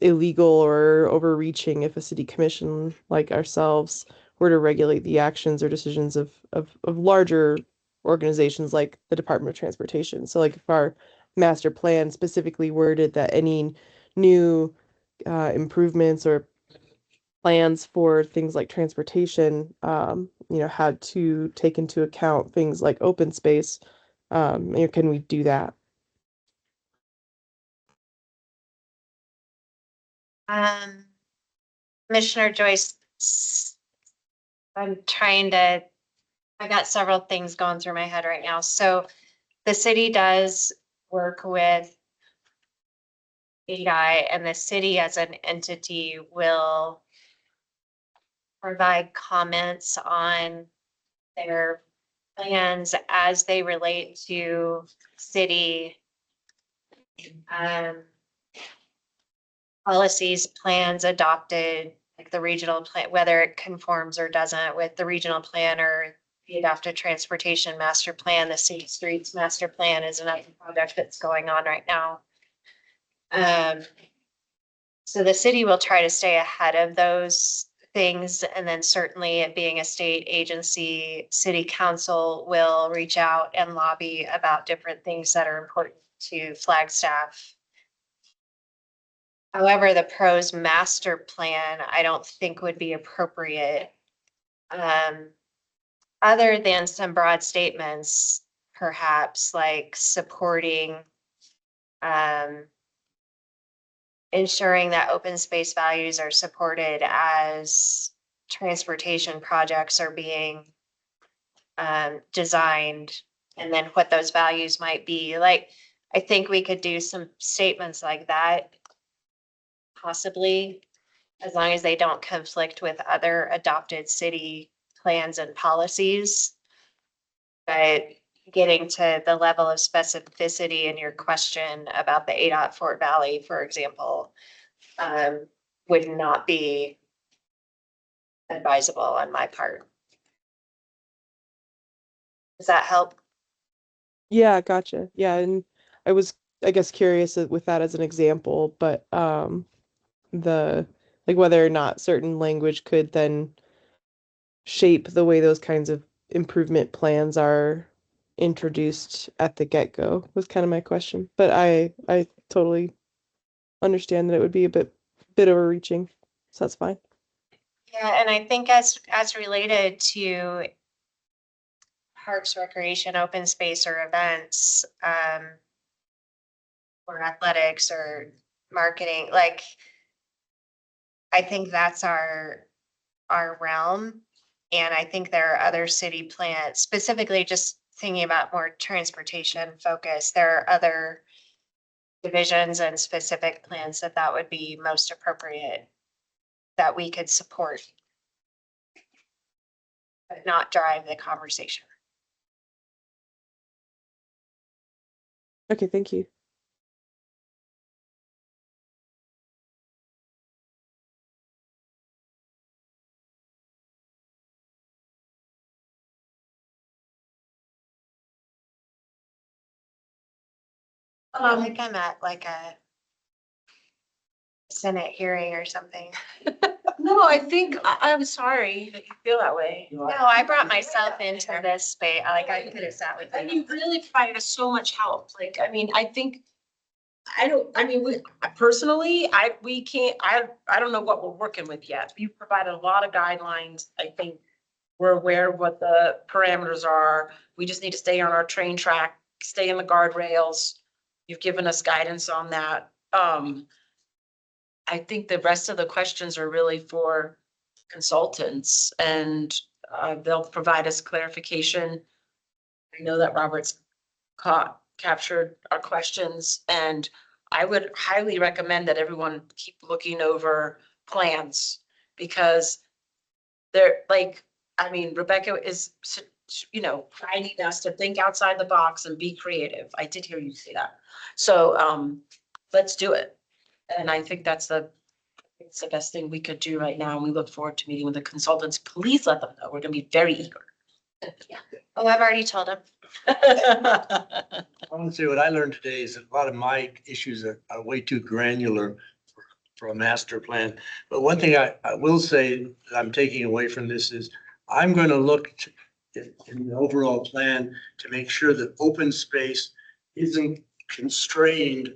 [SPEAKER 5] illegal or overreaching if a city commission like ourselves were to regulate the actions or decisions of larger organizations like the Department of Transportation? So like if our master plan specifically worded that any new improvements or plans for things like transportation, you know, had to take into account things like open space, you know, can we do that?
[SPEAKER 6] Commissioner Joyce, I'm trying to, I got several things going through my head right now. So the city does work with ADI, and the city as an entity will provide comments on their plans as they relate to city policies, plans adopted, like the regional plan, whether it conforms or doesn't with the regional plan or the adopted transportation master plan. The city streets master plan is another project that's going on right now. So the city will try to stay ahead of those things. And then certainly it being a state agency, city council will reach out and lobby about different things that are important to Flagstaff. However, the pros master plan, I don't think would be appropriate. other than some broad statements, perhaps like supporting, ensuring that open space values are supported as transportation projects are being designed, and then what those values might be. Like, I think we could do some statements like that, possibly, as long as they don't conflict with other adopted city plans and policies. But getting to the level of specificity in your question about the ADOT Fort Valley, for example, would not be advisable on my part. Does that help?
[SPEAKER 5] Yeah, gotcha. Yeah, and I was, I guess, curious with that as an example, but the like whether or not certain language could then shape the way those kinds of improvement plans are introduced at the get-go was kind of my question. But I totally understand that it would be a bit overreaching, so that's fine.
[SPEAKER 6] Yeah, and I think as related to parks, recreation, open space, or events, or athletics or marketing, like, I think that's our realm. And I think there are other city plans, specifically just thinking about more transportation focus. There are other divisions and specific plans that would be most appropriate that we could support, but not drive the conversation.
[SPEAKER 5] Okay, thank you.
[SPEAKER 6] Like I'm at like a Senate hearing or something.
[SPEAKER 1] No, I think, I'm sorry that you feel that way.
[SPEAKER 6] No, I brought myself into this space. Like, I could have sat with
[SPEAKER 1] And
[SPEAKER 6] you.
[SPEAKER 1] you really provided us so much help. Like, I mean, I think, we personally, we can't, I don't know what we're working with yet. You provided a lot of guidelines. I think we're aware of what the parameters are. We just need to stay on our train track, stay in the guardrails. You've given us guidance on that. I think the rest of the questions are really for consultants, and they'll provide us clarification. I know that Robert's captured our questions, and I would highly recommend that everyone keep looking over plans, because they're like, I mean, Rebecca is, guiding us to think outside the box and be creative. I did hear you say that. So let's do it. And I think it's the best thing we could do right now. And we look forward to meeting with the consultants. Please let them know. We're gonna be very eager.
[SPEAKER 6] Oh, I've already told him.
[SPEAKER 8] I want to say what I learned today is that a lot of my issues are way too granular for a master plan. But one thing I will say that I'm taking away from this is I'm going to look in the overall plan to make sure that open space isn't constrained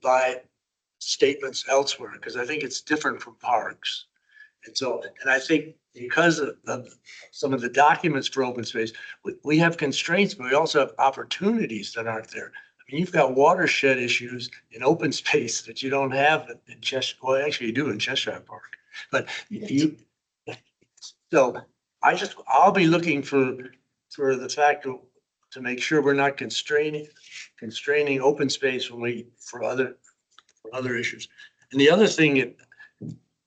[SPEAKER 8] by statements elsewhere, because I think it's different from parks. And I think because of some of the documents for open space, we have constraints, but we also have opportunities that aren't there. I mean, you've got watershed issues in open space that you don't have in Cheshire. Well, actually you do in Cheshire Park, but so I'll be looking for the fact to make sure we're not constraining open space for other issues. And the other thing that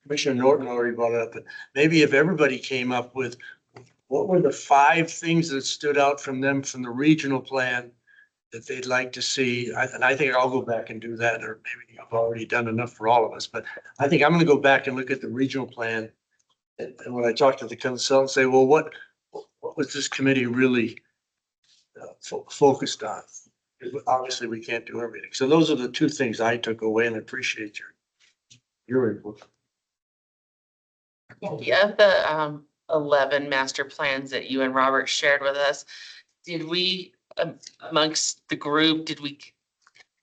[SPEAKER 8] Commissioner Norton already brought it up, but maybe if everybody came up with what were the 5 things that stood out from them from the regional plan that they'd like to see. And I think I'll go back and do that, or maybe I've already done enough for all of us, but I think I'm going to go back and look at the regional plan. And when I talk to the consultant, say, well, what was this committee really focused on? Obviously we can't do everything. So those are the 2 things I took away, and I appreciate your input.
[SPEAKER 4] Yeah, the 11 master plans that you and Robert shared with us, did we, amongst the group, did we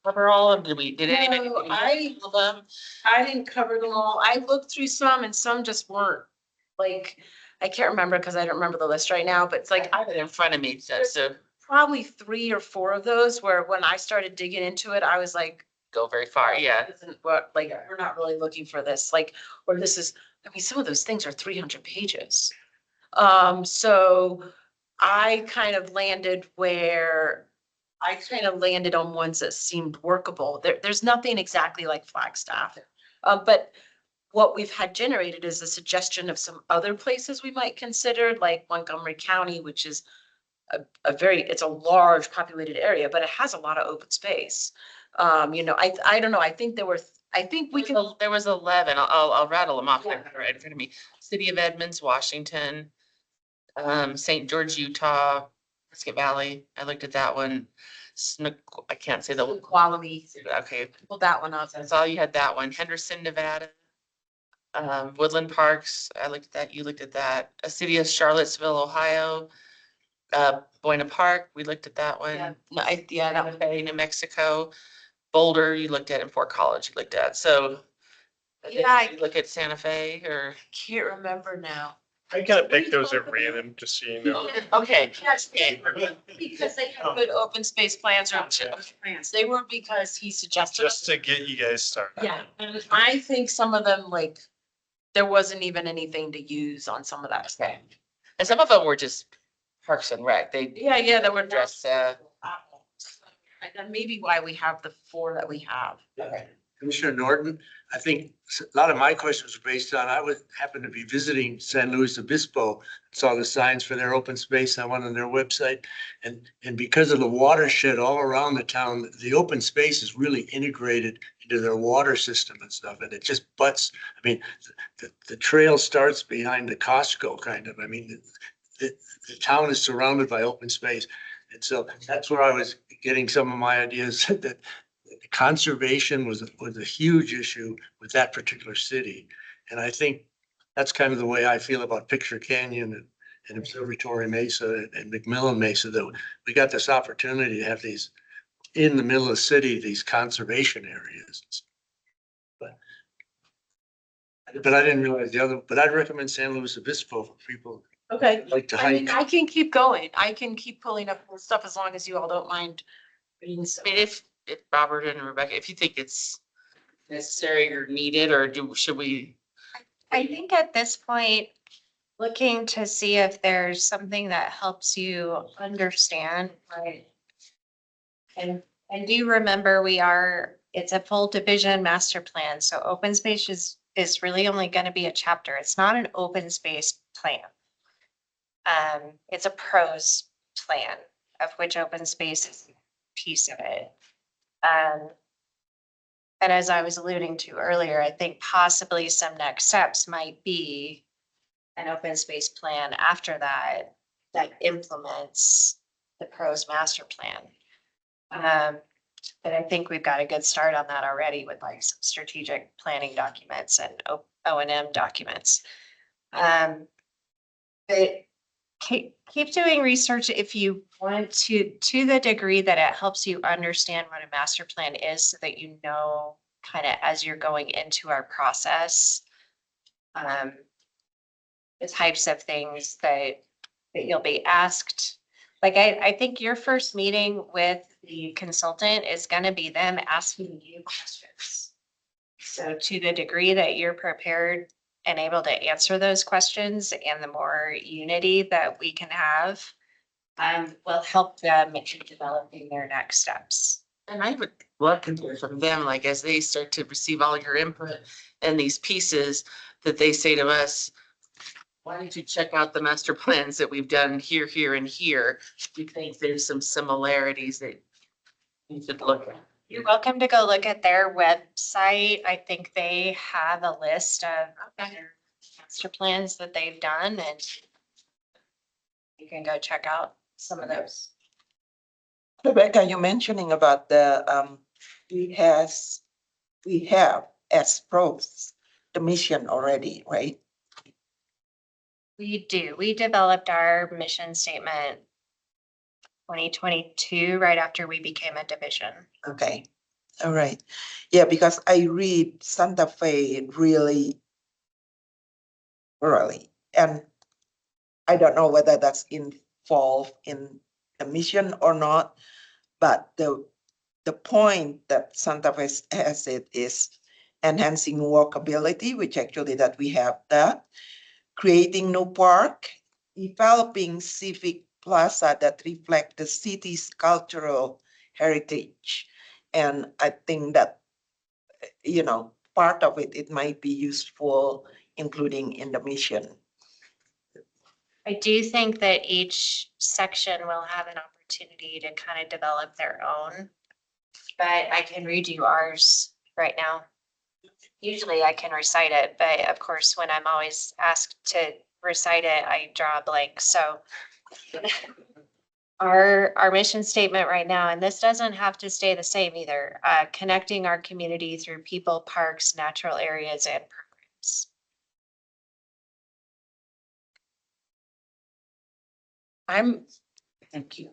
[SPEAKER 4] cover all of them? Did anybody?
[SPEAKER 1] No,
[SPEAKER 4] all of them?
[SPEAKER 1] I didn't cover them all. I looked through some and some just weren't. Like, I can't remember because I don't remember the list right now, but it's like
[SPEAKER 4] I have it in front of me, so
[SPEAKER 1] probably 3 or 4 of those where when I started digging into it, I was like,
[SPEAKER 4] go very far, yeah.
[SPEAKER 1] this isn't what, like, we're not really looking for this, like, or this is, I mean, some of those things are 300 pages. So I kind of landed on ones that seemed workable. There's nothing exactly like Flagstaff. But what we've had generated is a suggestion of some other places we might consider, like Montgomery County, which is it's a large populated area, but it has a lot of open space. I don't know, I think I think we can,
[SPEAKER 4] There was 11. I'll rattle them off. I have it right in front of me. City of Edmonds, Washington, St. George, Utah, Prescott Valley. I looked at that one. I can't say the,
[SPEAKER 1] quality,
[SPEAKER 4] okay,
[SPEAKER 1] pull that one up.
[SPEAKER 4] that's all you had, that one. Henderson, Nevada. Woodland Parks, I looked at that, you looked at that. A city of Charlottesville, Ohio. Buena Park, we looked at that
[SPEAKER 1] Yeah,
[SPEAKER 4] one.
[SPEAKER 1] no, that
[SPEAKER 4] Santa Fe, New Mexico. Boulder, you looked at, in Fort College, you looked at, so.
[SPEAKER 1] Yeah.
[SPEAKER 4] You look at Santa Fe or?
[SPEAKER 1] can't remember now.
[SPEAKER 2] I kind of picked those at random, just so you know.
[SPEAKER 4] Okay.
[SPEAKER 1] Okay. Because they have good open space plans or plans. They were because he suggested.
[SPEAKER 2] Just to get you guys started.
[SPEAKER 1] Yeah, and I think some of them, like, there wasn't even anything to use on some of that stuff.
[SPEAKER 4] And some of them were just Parks and Rec, they
[SPEAKER 1] Yeah, that were
[SPEAKER 4] just,
[SPEAKER 1] And that may be why we have the 4 that we have.
[SPEAKER 8] Commissioner Norton, I think a lot of my questions were based on, I would happen to be visiting San Luis Obispo, saw the signs for their open space. I went on their website and because of the watershed all around the town, the open space is really integrated into their water system and stuff. And it just butts, I mean, the trail starts behind the Costco kind of, I mean, the town is surrounded by open space. And so that's where I was getting some of my ideas that conservation was a huge issue with that particular city. And I think that's kind of the way I feel about Picture Canyon and Observatory Mesa and McMillan Mesa, that we got this opportunity to have these in the middle of the city, these conservation areas. But I didn't realize but I'd recommend San Luis Obispo for people
[SPEAKER 1] Okay.
[SPEAKER 8] who like to
[SPEAKER 1] I mean,
[SPEAKER 8] hike.
[SPEAKER 1] I can keep going. I can keep pulling up more stuff as long as you all don't mind. Reading some.
[SPEAKER 4] I mean, if Robert and Rebecca, if you think it's necessary or needed, or should we?
[SPEAKER 6] I think at this point, looking to see if there's something that helps you understand, right? And do remember it's a full division master plan, so open space is really only gonna be a chapter. It's not an open space plan. It's a pros plan, of which open space is a piece of it. And as I was alluding to earlier, I think possibly some next steps might be an open space plan after that implements the pros master plan. But I think we've got a good start on that already with like some strategic planning documents and O&M documents. But keep doing research if you want to the degree that it helps you understand what a master plan is, so that you know kind of as you're going into our process, the types of things that you'll be asked. Like I think your first meeting with the consultant is going to be them asking you questions. So to the degree that you're prepared and able to answer those questions, and the more unity that we can have, will help them in developing their next steps.
[SPEAKER 4] And I would love to hear from them, like as they start to receive all your input and these pieces, that they say to us, why don't you check out the master plans that we've done here, here, and here? Do you think there's some similarities that you should look at?
[SPEAKER 6] You're welcome to go look at their website. I think they have a list of their master plans that they've done, and you can go check out some of those.
[SPEAKER 3] Rebecca, you're mentioning about the, we have as pros, the mission already, right?
[SPEAKER 6] We do. We developed our mission statement 2022, right after we became a division.
[SPEAKER 3] Okay, all right. Yeah, because I read Santa Fe really, and I don't know whether that's involved in the mission or not, but the point that Santa Fe has it is enhancing walkability, which actually that we have that, creating new park, developing civic plaza that reflect the city's cultural heritage. And I think that, you know, part of it, it might be useful, including in the mission.
[SPEAKER 6] I do think that each section will have an opportunity to kind of develop their own. But I can read you ours right now. Usually I can recite it, but of course, when I'm always asked to recite it, I draw a blank, so. Our mission statement right now, and this doesn't have to stay the same either, connecting our community through people, parks, natural areas, and programs.
[SPEAKER 1] Thank you.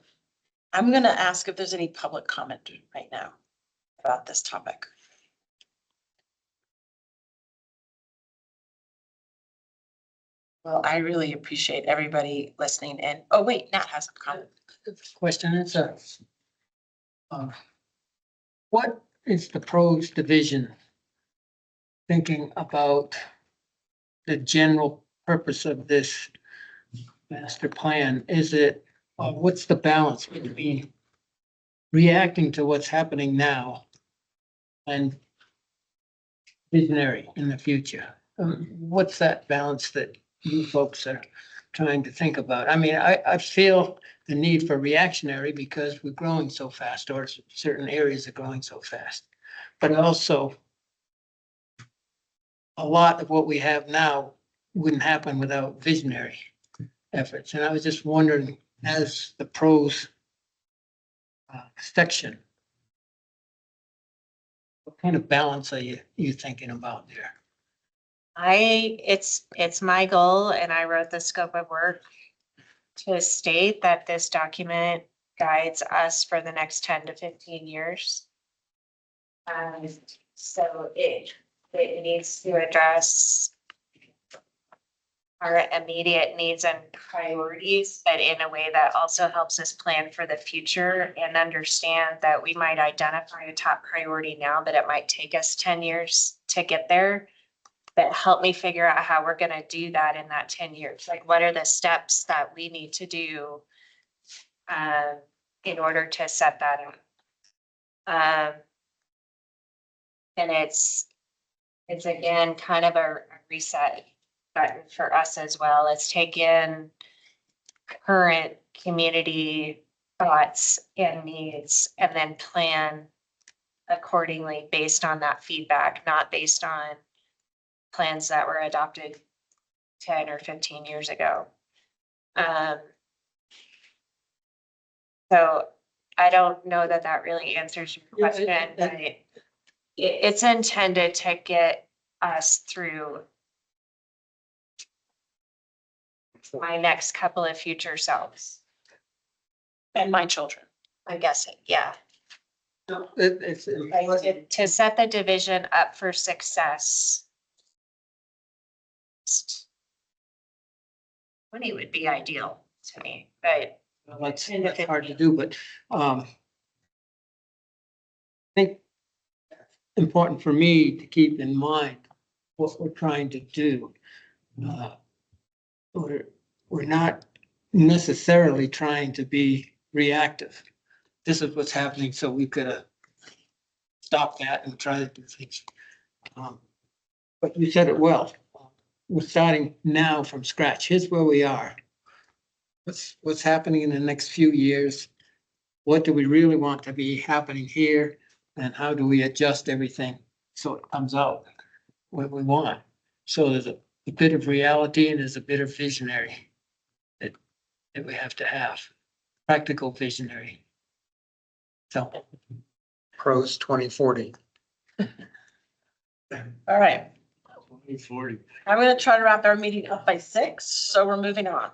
[SPEAKER 1] I'm gonna ask if there's any public comment right now about this topic. Well, I really appreciate everybody listening in. Oh, wait, Nat has a comment.
[SPEAKER 9] Question is, what is the pros division thinking about the general purpose of this master plan? Is it, what's the balance between reacting to what's happening now and visionary in the future? What's that balance that you folks are trying to think about? I mean, I feel the need for reactionary because we're growing so fast, or certain areas are growing so fast. But also, a lot of what we have now wouldn't happen without visionary efforts. And I was just wondering, as the pros section, what kind of balance are you thinking about there?
[SPEAKER 6] It's my goal, and I wrote the scope of work to state that this document guides us for the next 10 to 15 years. So it needs to address our immediate needs and priorities, but in a way that also helps us plan for the future and understand that we might identify a top priority now, but it might take us 10 years to get there. But help me figure out how we're gonna do that in that 10 years. Like, what are the steps that we need to do in order to set that up? And it's again, kind of a reset button for us as well. Let's take in current community thoughts and needs and then plan accordingly based on that feedback, not based on plans that were adopted 10 or 15 years ago. So I don't know that that really answers your question, but it's intended to get us through my next couple of future selves.
[SPEAKER 1] And my children.
[SPEAKER 6] I guess, yeah.
[SPEAKER 9] It's,
[SPEAKER 6] Like, to set the division up for success. 20 would be ideal to me, but
[SPEAKER 9] that's hard to do, but I think important for me to keep in mind what we're trying to do. We're not necessarily trying to be reactive. This is what's happening, so we could stop that and try to do things. But you said it well. We're starting now from scratch. Here's where we are. What's happening in the next few years? What do we really want to be happening here? And how do we adjust everything so it comes out what we want? So there's a bit of reality and there's a bit of visionary that we have to have, practical visionary. So.
[SPEAKER 7] Pros 2040.
[SPEAKER 1] All right.
[SPEAKER 8] 2040.
[SPEAKER 1] I'm gonna try to wrap our meeting up by 6, so we're moving on.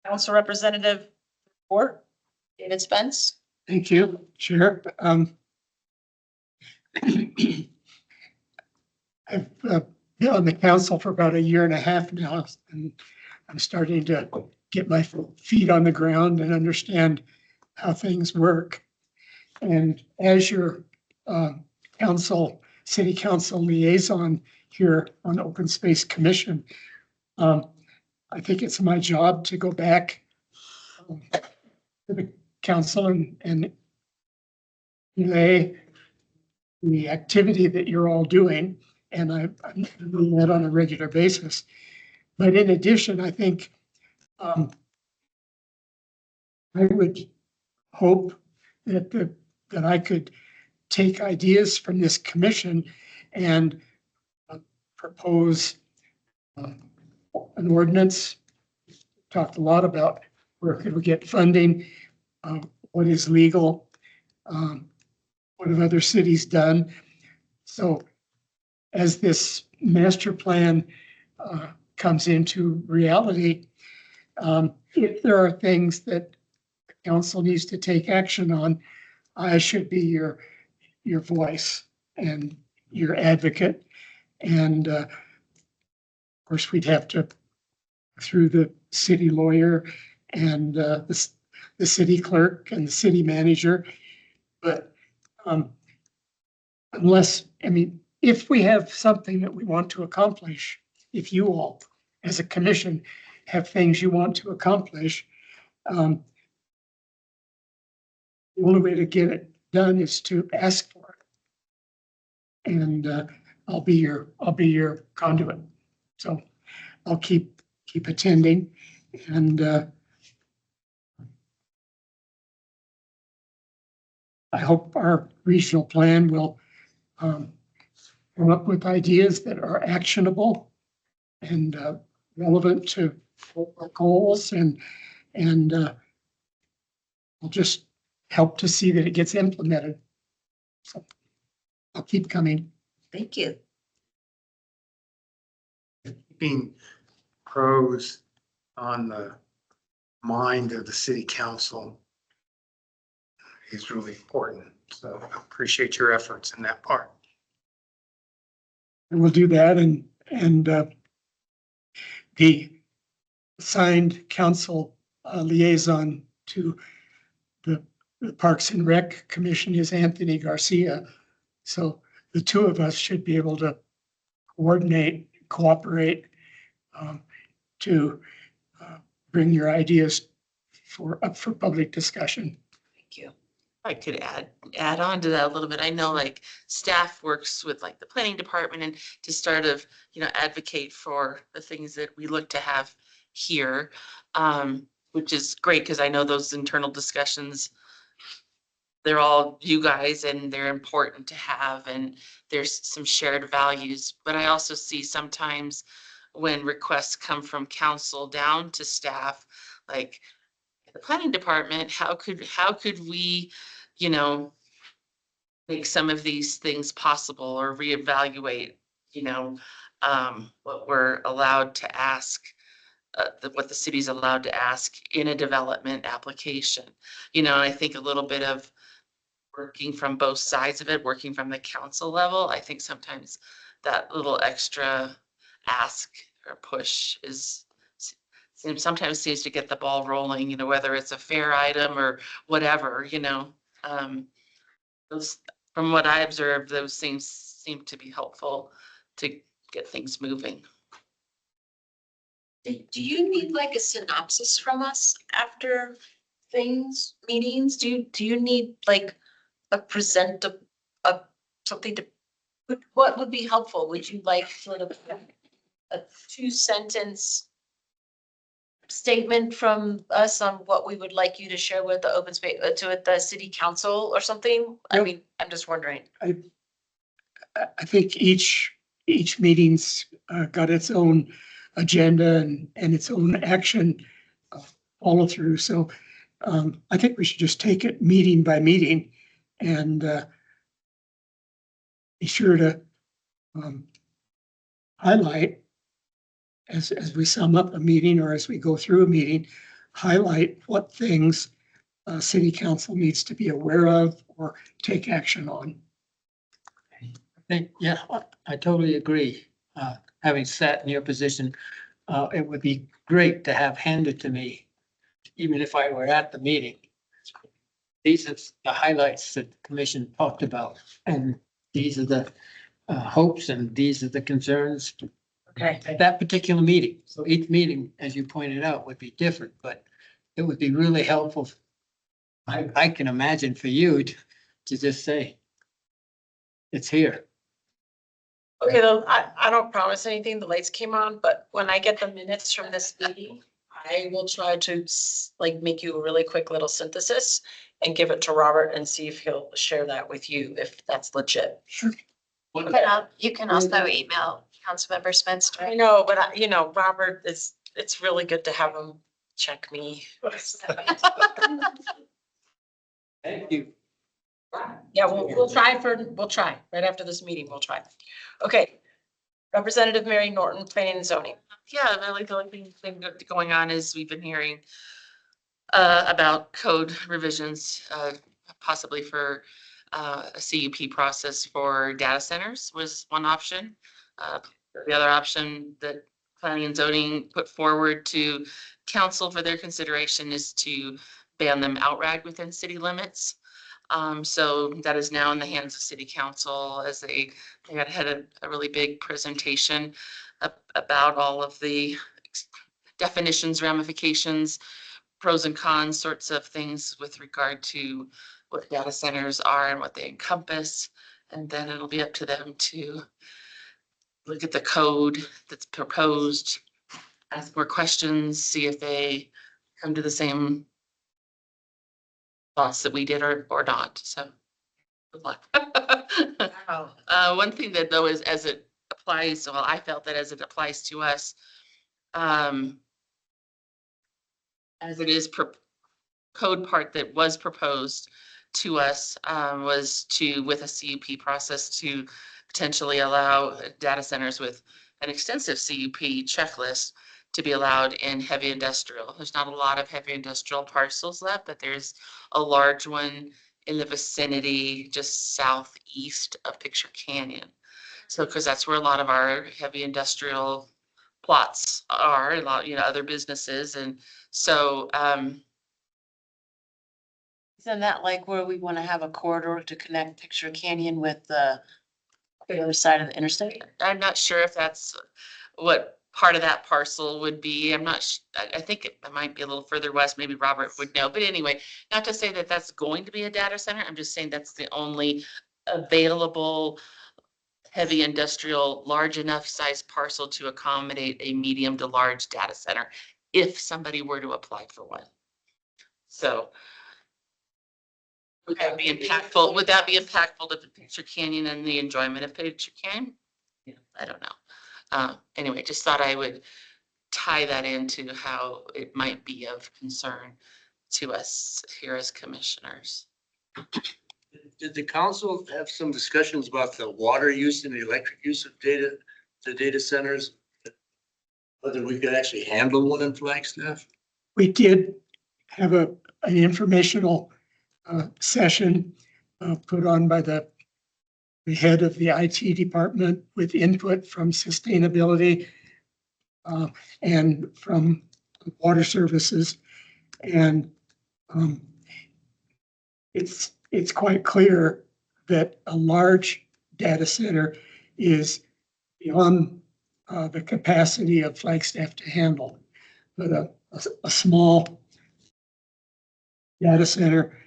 [SPEAKER 1] Council Representative Fort, David Spence.
[SPEAKER 9] Thank you, Chair. I've been on the council for about a year and a half now, and I'm starting to get my feet on the ground and understand how things work. And as your city council liaison here on Open Space Commission, I think it's my job to go back to the council and relay the activity that you're all doing. And I'm doing that on a regular basis. But in addition, I think I would hope that I could take ideas from this commission and propose an ordinance. Talked a lot about where could we get funding, what is legal, what have other cities done. So as this master plan comes into reality, if there are things that the council needs to take action on, I should be your voice and your advocate. And of course, we'd have to, through the city lawyer and the city clerk and the city manager. But unless, I mean, if we have something that we want to accomplish, if you all as a commission have things you want to accomplish, the only way to get it done is to ask for it. And I'll be your conduit. So I'll keep attending, and I hope our regional plan will come up with ideas that are actionable and relevant to our goals, and will just help to see that it gets implemented. So I'll keep coming.
[SPEAKER 3] Thank you.
[SPEAKER 7] Keeping pros on the mind of the city council is really important. So I appreciate your efforts in that part.
[SPEAKER 9] And we'll do that, and the assigned council liaison to the Parks and Rec Commission is Anthony Garcia. So the two of us should be able to coordinate, cooperate to bring your ideas up for public discussion.
[SPEAKER 4] Thank you. I could add on to that a little bit. I know like staff works with like the planning department and to start of, advocate for the things that we look to have here, which is great because I know those internal discussions, they're all you guys and they're important to have, and there's some shared values. But I also see sometimes when requests come from council down to staff, like the planning department, how could we, make some of these things possible or reevaluate, what we're allowed to ask, what the city's allowed to ask in a development application. I think a little bit of working from both sides of it, working from the council level, I think sometimes that little extra ask or push sometimes seems to get the ball rolling, whether it's a fair item or whatever, those, from what I observed, those things seem to be helpful to get things moving.
[SPEAKER 1] Do you need like a synopsis from us after meetings? Do you need like a something to, what would be helpful? Would you like sort of a 2-sentence statement from us on what we would like you to share with the open space, to the city council or something? I
[SPEAKER 9] Yep.
[SPEAKER 1] mean, I'm just wondering.
[SPEAKER 9] I think each meeting's got its own agenda and its own action follow through. So I think we should just take it meeting by meeting and be sure to highlight as we sum up a meeting or as we go through a meeting, highlight what things city council needs to be aware of or take action on.
[SPEAKER 10] Yeah, I totally agree.
[SPEAKER 9] having sat in your position, it would be great to have handed to me, even if I were at the meeting. These are the highlights that the commission talked about, and these are the hopes, and these are the concerns
[SPEAKER 1] Okay.
[SPEAKER 9] at that particular meeting. So each meeting, as you pointed out, would be different, but it would be really helpful. I can imagine for you to just say, it's here.
[SPEAKER 1] Okay, though, I don't promise anything. The lights came on, but when I get the minutes from this meeting, I will try to like make you a really quick little synthesis and give it to Robert and see if he'll share that with you, if that's legit.
[SPEAKER 9] Sure.
[SPEAKER 6] You can also email Councilmember Spence.
[SPEAKER 1] I know, but Robert it's really good to have him check me.
[SPEAKER 9] Thank you.
[SPEAKER 1] Yeah, we'll try right after this meeting, we'll try. Okay. Representative Mary Norton, Planning and Zoning.
[SPEAKER 4] Yeah, the only thing going on is we've been hearing about code revisions, possibly for a CUP process for data centers was one option. The other option that planning and zoning put forward to council for their consideration is to ban them outright within city limits. So that is now in the hands of city council as they had a really big presentation about all of the definitions, ramifications, pros and cons sorts of things with regard to what data centers are and what they encompass. And then it'll be up to them to look at the code that's proposed, ask more questions, see if they come to the same thoughts that we did or not. So good luck. One thing that though is as it applies, well, I felt that as it applies to us, as it is code part that was proposed to us was to, with a CUP process, to potentially allow data centers with an extensive CUP checklist to be allowed in heavy industrial. There's not a lot of heavy industrial parcels left, but there's a large one in the vicinity just southeast of Picture Canyon. So, because that's where a lot of our heavy industrial plots are, a lot, other businesses. And so,
[SPEAKER 10] Isn't that like where we want to have a corridor to connect Picture Canyon with the other side of the interstate?
[SPEAKER 4] I'm not sure if that's what part of that parcel would be. I'm not, I think it might be a little further west. Maybe Robert would know. But anyway, not to say that that's going to be a data center. I'm just saying that's the only available heavy industrial, large enough size parcel to accommodate a medium to large data center if somebody were to apply for one. So would that be impactful? Would that be impactful to Picture Canyon and the enjoyment of Picture Canyon? Yeah, I don't know. Anyway, just thought I would tie that into how it might be of concern to us here as commissioners.
[SPEAKER 8] Did the council have some discussions about the water use and the electric use of the data centers? Whether we could actually handle one in Flagstaff?
[SPEAKER 9] We did have an informational session put on by the head of the IT department with input from sustainability and from water services. And it's quite clear that a large data center is beyond the capacity of Flagstaff to handle. But a small data center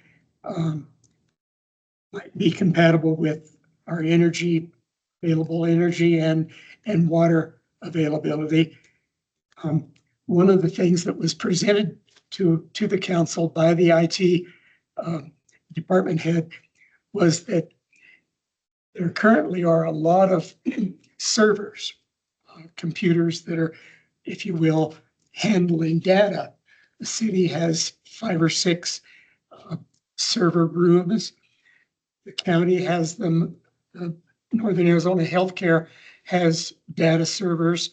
[SPEAKER 9] might be compatible with our available energy and water availability. One of the things that was presented to the council by the IT department head was that there currently are a lot of servers, computers that are, if you will, handling data. The city has 5 or 6 server rooms. The county has them. Northern Arizona Healthcare has data servers.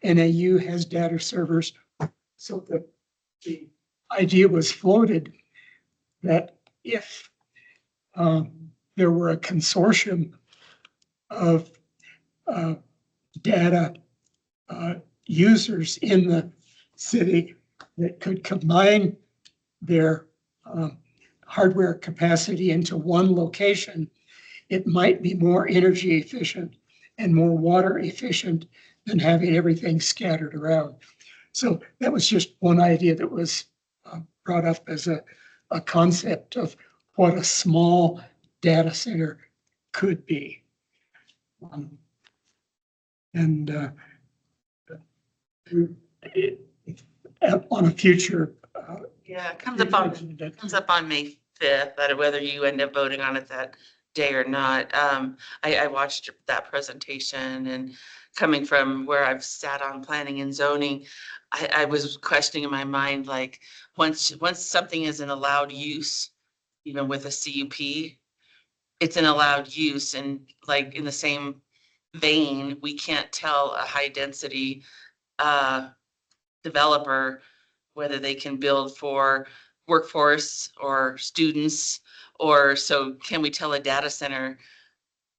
[SPEAKER 9] NAU has data servers. So the idea was floated that if there were a consortium of data users in the city that could combine their hardware capacity into one location, it might be more energy efficient and more water efficient than having everything scattered around. So that was just one idea that was brought up as a concept of what a small data center could be. And on a future.
[SPEAKER 4] Yeah, it comes up on May 5th, that whether you end up voting on it that day or not. I watched that presentation, and coming from where I've sat on planning and zoning, I was questioning in my mind, like, once something is an allowed use, even with a CUP, it's an allowed use, and like in the same vein, we can't tell a high density developer whether they can build for workforce or students, or so can we tell a data center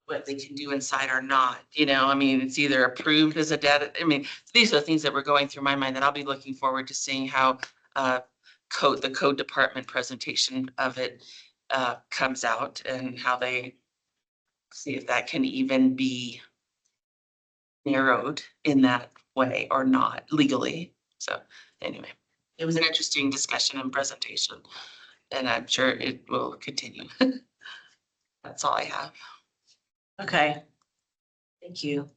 [SPEAKER 4] what they can do inside or not? You know, I mean, it's either approved as a data, I mean, these are the things that were going through my mind that I'll be looking forward to seeing how the code department presentation of it comes out, and how they see if that can even be narrowed in that way or not legally. So anyway, it was an interesting discussion and presentation, and I'm sure it will continue. That's all I have.
[SPEAKER 1] Okay. Thank you.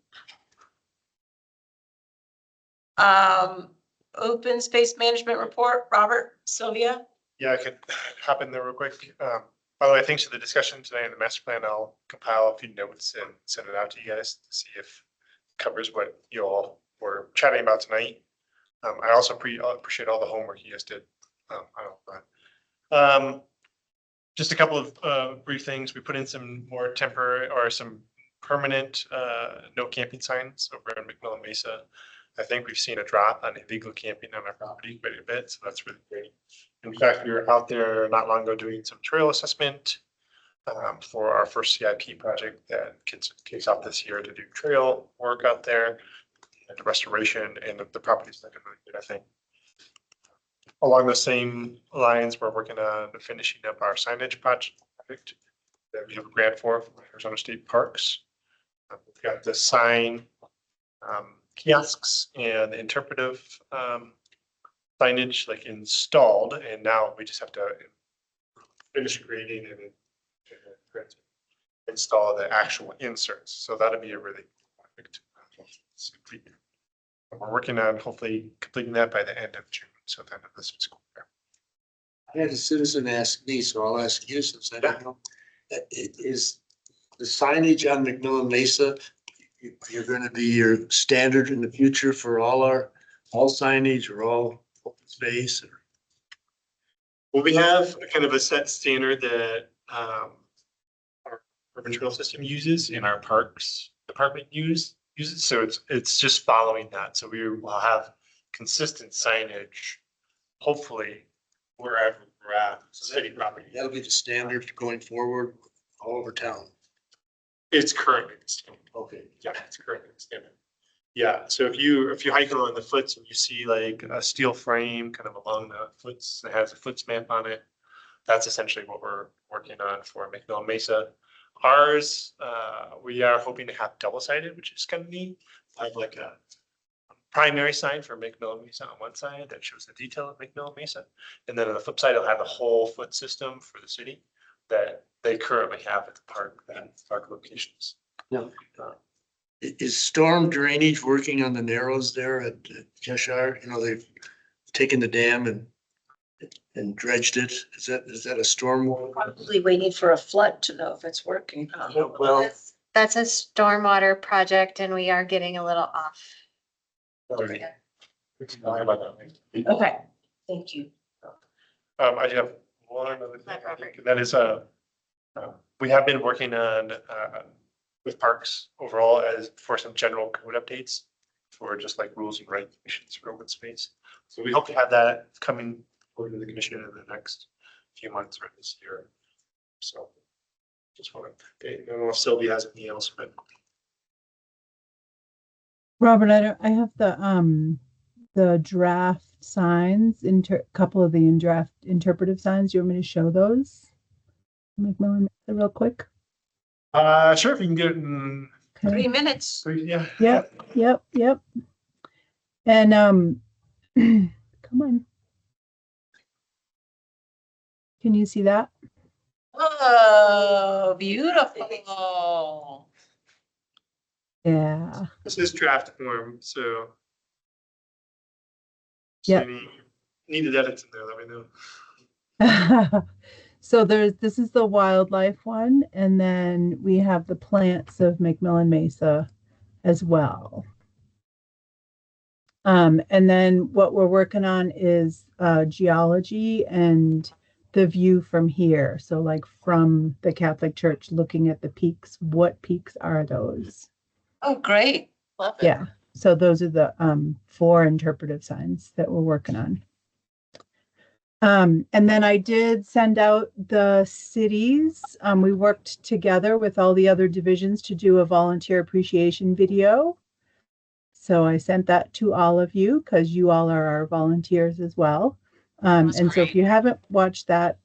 [SPEAKER 1] Open space management report, Robert, Sylvia?
[SPEAKER 2] Yeah, I could hop in there real quick. By the way, thanks for the discussion today on the master plan. I'll compile a few notes and send it out to you guys to see if it covers what you all were chatting about tonight. I also appreciate all the homework you guys did. Just a couple of brief things. We put in some more temporary or some permanent no camping signs over in McMillan Mesa. I think we've seen a drop on illegal camping on our property quite a bit, so that's really great. In fact, we were out there not long ago doing some trail assessment for our first CIP project that kicks off this year to do trail work out there and the restoration, and the property's looking really good, I think. Along the same lines, we're working on finishing up our signage project that we have a grant for Arizona State Parks. We've got the sign kiosks and interpretive signage like installed, and now we just have to finish creating and install the actual inserts. So that'll be a really perfect. We're working on hopefully completing that by the end of June, so the end of this fiscal year.
[SPEAKER 8] I had a citizen ask me, so I'll ask you since I don't know. Is the signage on McMillan Mesa, you're going to be your standard in the future for all signage or all open space?
[SPEAKER 2] Well, we have kind of a set standard that our urban trail system uses and our parks department uses. So it's just following that. So we will have consistent signage, hopefully wherever we're at, city property.
[SPEAKER 8] That'll be the standard going forward all over town.
[SPEAKER 2] It's currently the standard.
[SPEAKER 8] Okay.
[SPEAKER 2] Yeah, it's currently the standard. Yeah, so if you hike along the foots and you see like a steel frame kind of along the foots that has a foots map on it, that's essentially what we're working on for McMillan Mesa. Ours, we are hoping to have double-sided, which is kind of neat. I have like a primary sign for McMillan Mesa on one side that shows the detail of McMillan Mesa. And then on the flip side, it'll have the whole foot system for the city that they currently have at the park locations.
[SPEAKER 8] Yeah. Is storm drainage working on the narrows there at Cheshire? You know, they've taken the dam and dredged it. Is that a storm?
[SPEAKER 10] Probably waiting for a flood to know if it's working.
[SPEAKER 8] Well,
[SPEAKER 6] That's a stormwater project and we are getting a little off.
[SPEAKER 2] Okay.
[SPEAKER 1] Okay, thank you.
[SPEAKER 2] I have one other thing,
[SPEAKER 6] Hi,
[SPEAKER 2] I think,
[SPEAKER 6] Robert.
[SPEAKER 2] and that is, we have been working on, with parks overall as for some general code updates for just like rules and regulations for open space. So we hope to have that coming over to the commission in the next few months or this year. So just want to, I don't know if Sylvia has anything else, but
[SPEAKER 11] Robert, I have the draft signs, couple of the draft interpretive signs. You want me to show those? McMillan, real quick.
[SPEAKER 2] Sure, if you can get it in
[SPEAKER 1] 3 minutes.
[SPEAKER 2] 3, yeah.
[SPEAKER 11] Yep. And come on. Can you see that?
[SPEAKER 1] Oh, beautiful.
[SPEAKER 11] Yeah.
[SPEAKER 2] This is draft form, so.
[SPEAKER 11] Yep.
[SPEAKER 2] Any needed edits in there, let me know.
[SPEAKER 11] So this is the wildlife one, and then we have the plants of McMillan Mesa as well. And then what we're working on is geology and the view from here. So like from the Catholic Church looking at the peaks, what peaks are those?
[SPEAKER 1] Oh, great. Love it.
[SPEAKER 11] Yeah. So those are the 4 interpretive signs that we're working on. And then I did send out the cities. We worked together with all the other divisions to do a volunteer appreciation video. So I sent that to all of you because you all are our volunteers as well. And so if you haven't watched that,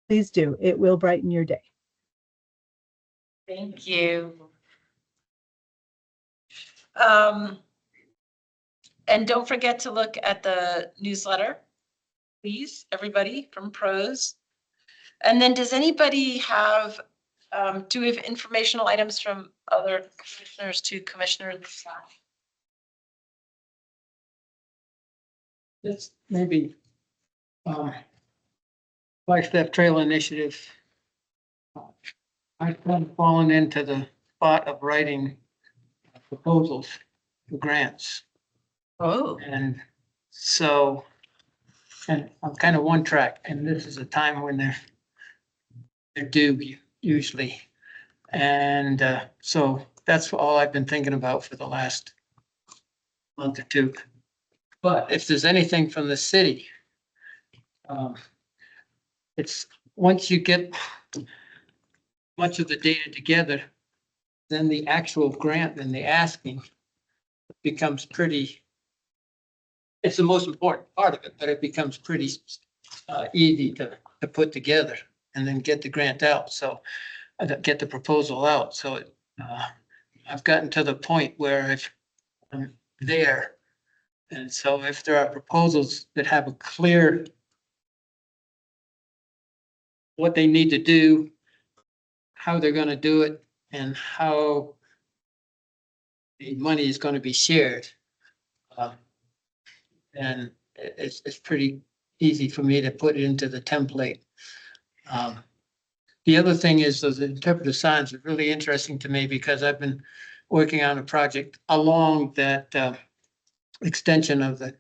[SPEAKER 11] please do. It will brighten your day.
[SPEAKER 1] Thank you. And don't forget to look at the newsletter, please, everybody from pros. And then does anybody have, do we have informational items from other commissioners to commissioners?
[SPEAKER 12] This maybe, Flagstaff Trail Initiative. I've kind of fallen into the spot of writing proposals for grants.
[SPEAKER 1] Oh.
[SPEAKER 12] And so, and I'm kind of one track, and this is a time when they're due usually. And so that's all I've been thinking about for the last month or two. But if there's anything from the city, it's once you get much of the data together, then the actual grant and the asking becomes pretty, it's the most important part of it, but it becomes pretty easy to put together and then get the grant out. So get the proposal out. So I've gotten to the point where I'm there. And so if there are proposals that have a clear what they need to do, how they're going to do it, and how the money is going to be shared, and it's pretty easy for me to put it into the template. The other thing is those interpretive signs are really interesting to me because I've been working on a project along that extension of the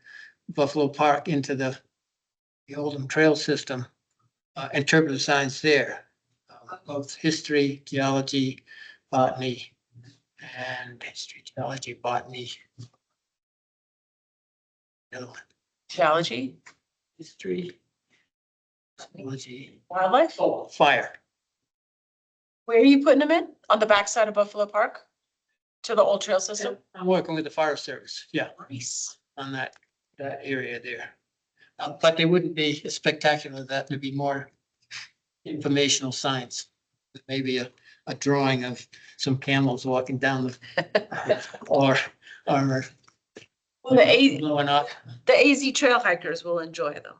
[SPEAKER 12] Buffalo Park into the Oldham Trail system, interpretive signs there, both history, geology, botany, and history, geology, botany.
[SPEAKER 1] Geology,
[SPEAKER 12] History, geology,
[SPEAKER 1] wildlife.
[SPEAKER 12] oh, fire.
[SPEAKER 1] Where are you putting them in? On the backside of Buffalo Park? To the old trail system?
[SPEAKER 12] I'm working with the fire service, yeah,
[SPEAKER 1] Nice.
[SPEAKER 12] on that area there. But they wouldn't be as spectacular, that would be more informational signs. Maybe a drawing of some camels walking down the, or
[SPEAKER 1] Well, the
[SPEAKER 12] blowing up.
[SPEAKER 1] AZ trail hikers will enjoy them.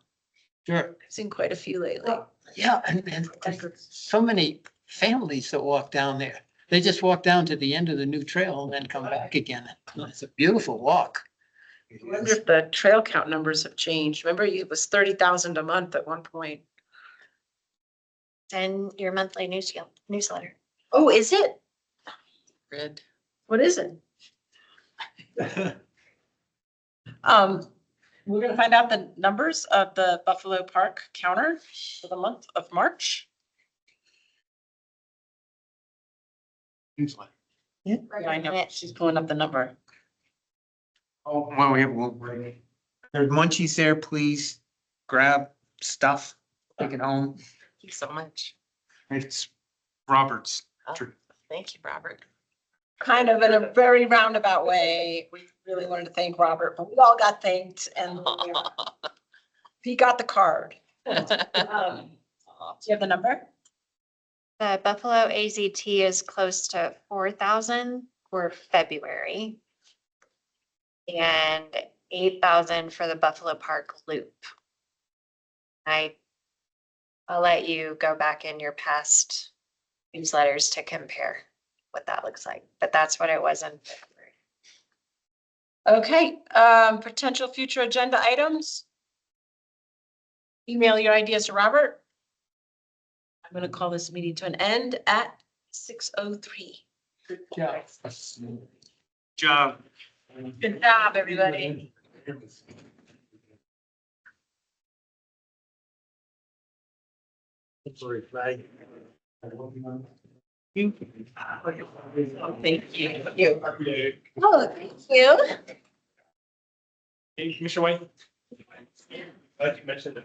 [SPEAKER 12] Sure.
[SPEAKER 1] I've seen quite a few lately.
[SPEAKER 12] Yeah, and there's so many families that walk down there. They just walk down to the end of the new trail and then come back again. It's a beautiful walk.
[SPEAKER 1] I wonder if the trail count numbers have changed. Remember, it was 30,000 a month at one point.
[SPEAKER 6] And your monthly newsletter.
[SPEAKER 1] Oh, is it?
[SPEAKER 4] Red.
[SPEAKER 1] What is it? We're gonna find out the numbers of the Buffalo Park counter for the month of March. Yeah, I know. She's pulling up the number.
[SPEAKER 7] Oh, well, we have, there's munchies there, please grab stuff, take it home.
[SPEAKER 4] Thank you so much.
[SPEAKER 7] It's Robert's.
[SPEAKER 4] Oh, thank you, Robert.
[SPEAKER 1] kind of in a very roundabout way. We really wanted to thank Robert, but we all got thanked and he got the card. Do you have the number?
[SPEAKER 6] The Buffalo AZT is close to 4,000 for February. And 8,000 for the Buffalo Park Loop. I'll let you go back in your past newsletters to compare what that looks like, but that's what it was in February.
[SPEAKER 1] Okay, potential future agenda items. Email your ideas to Robert. I'm gonna call this meeting to an end at 6:03.
[SPEAKER 12] Good job.
[SPEAKER 2] Job.
[SPEAKER 1] Good job, everybody.
[SPEAKER 8] Sorry, flag.
[SPEAKER 1] Oh, thank you. Oh, thank you.
[SPEAKER 2] Hey, Commissioner White. Like you mentioned.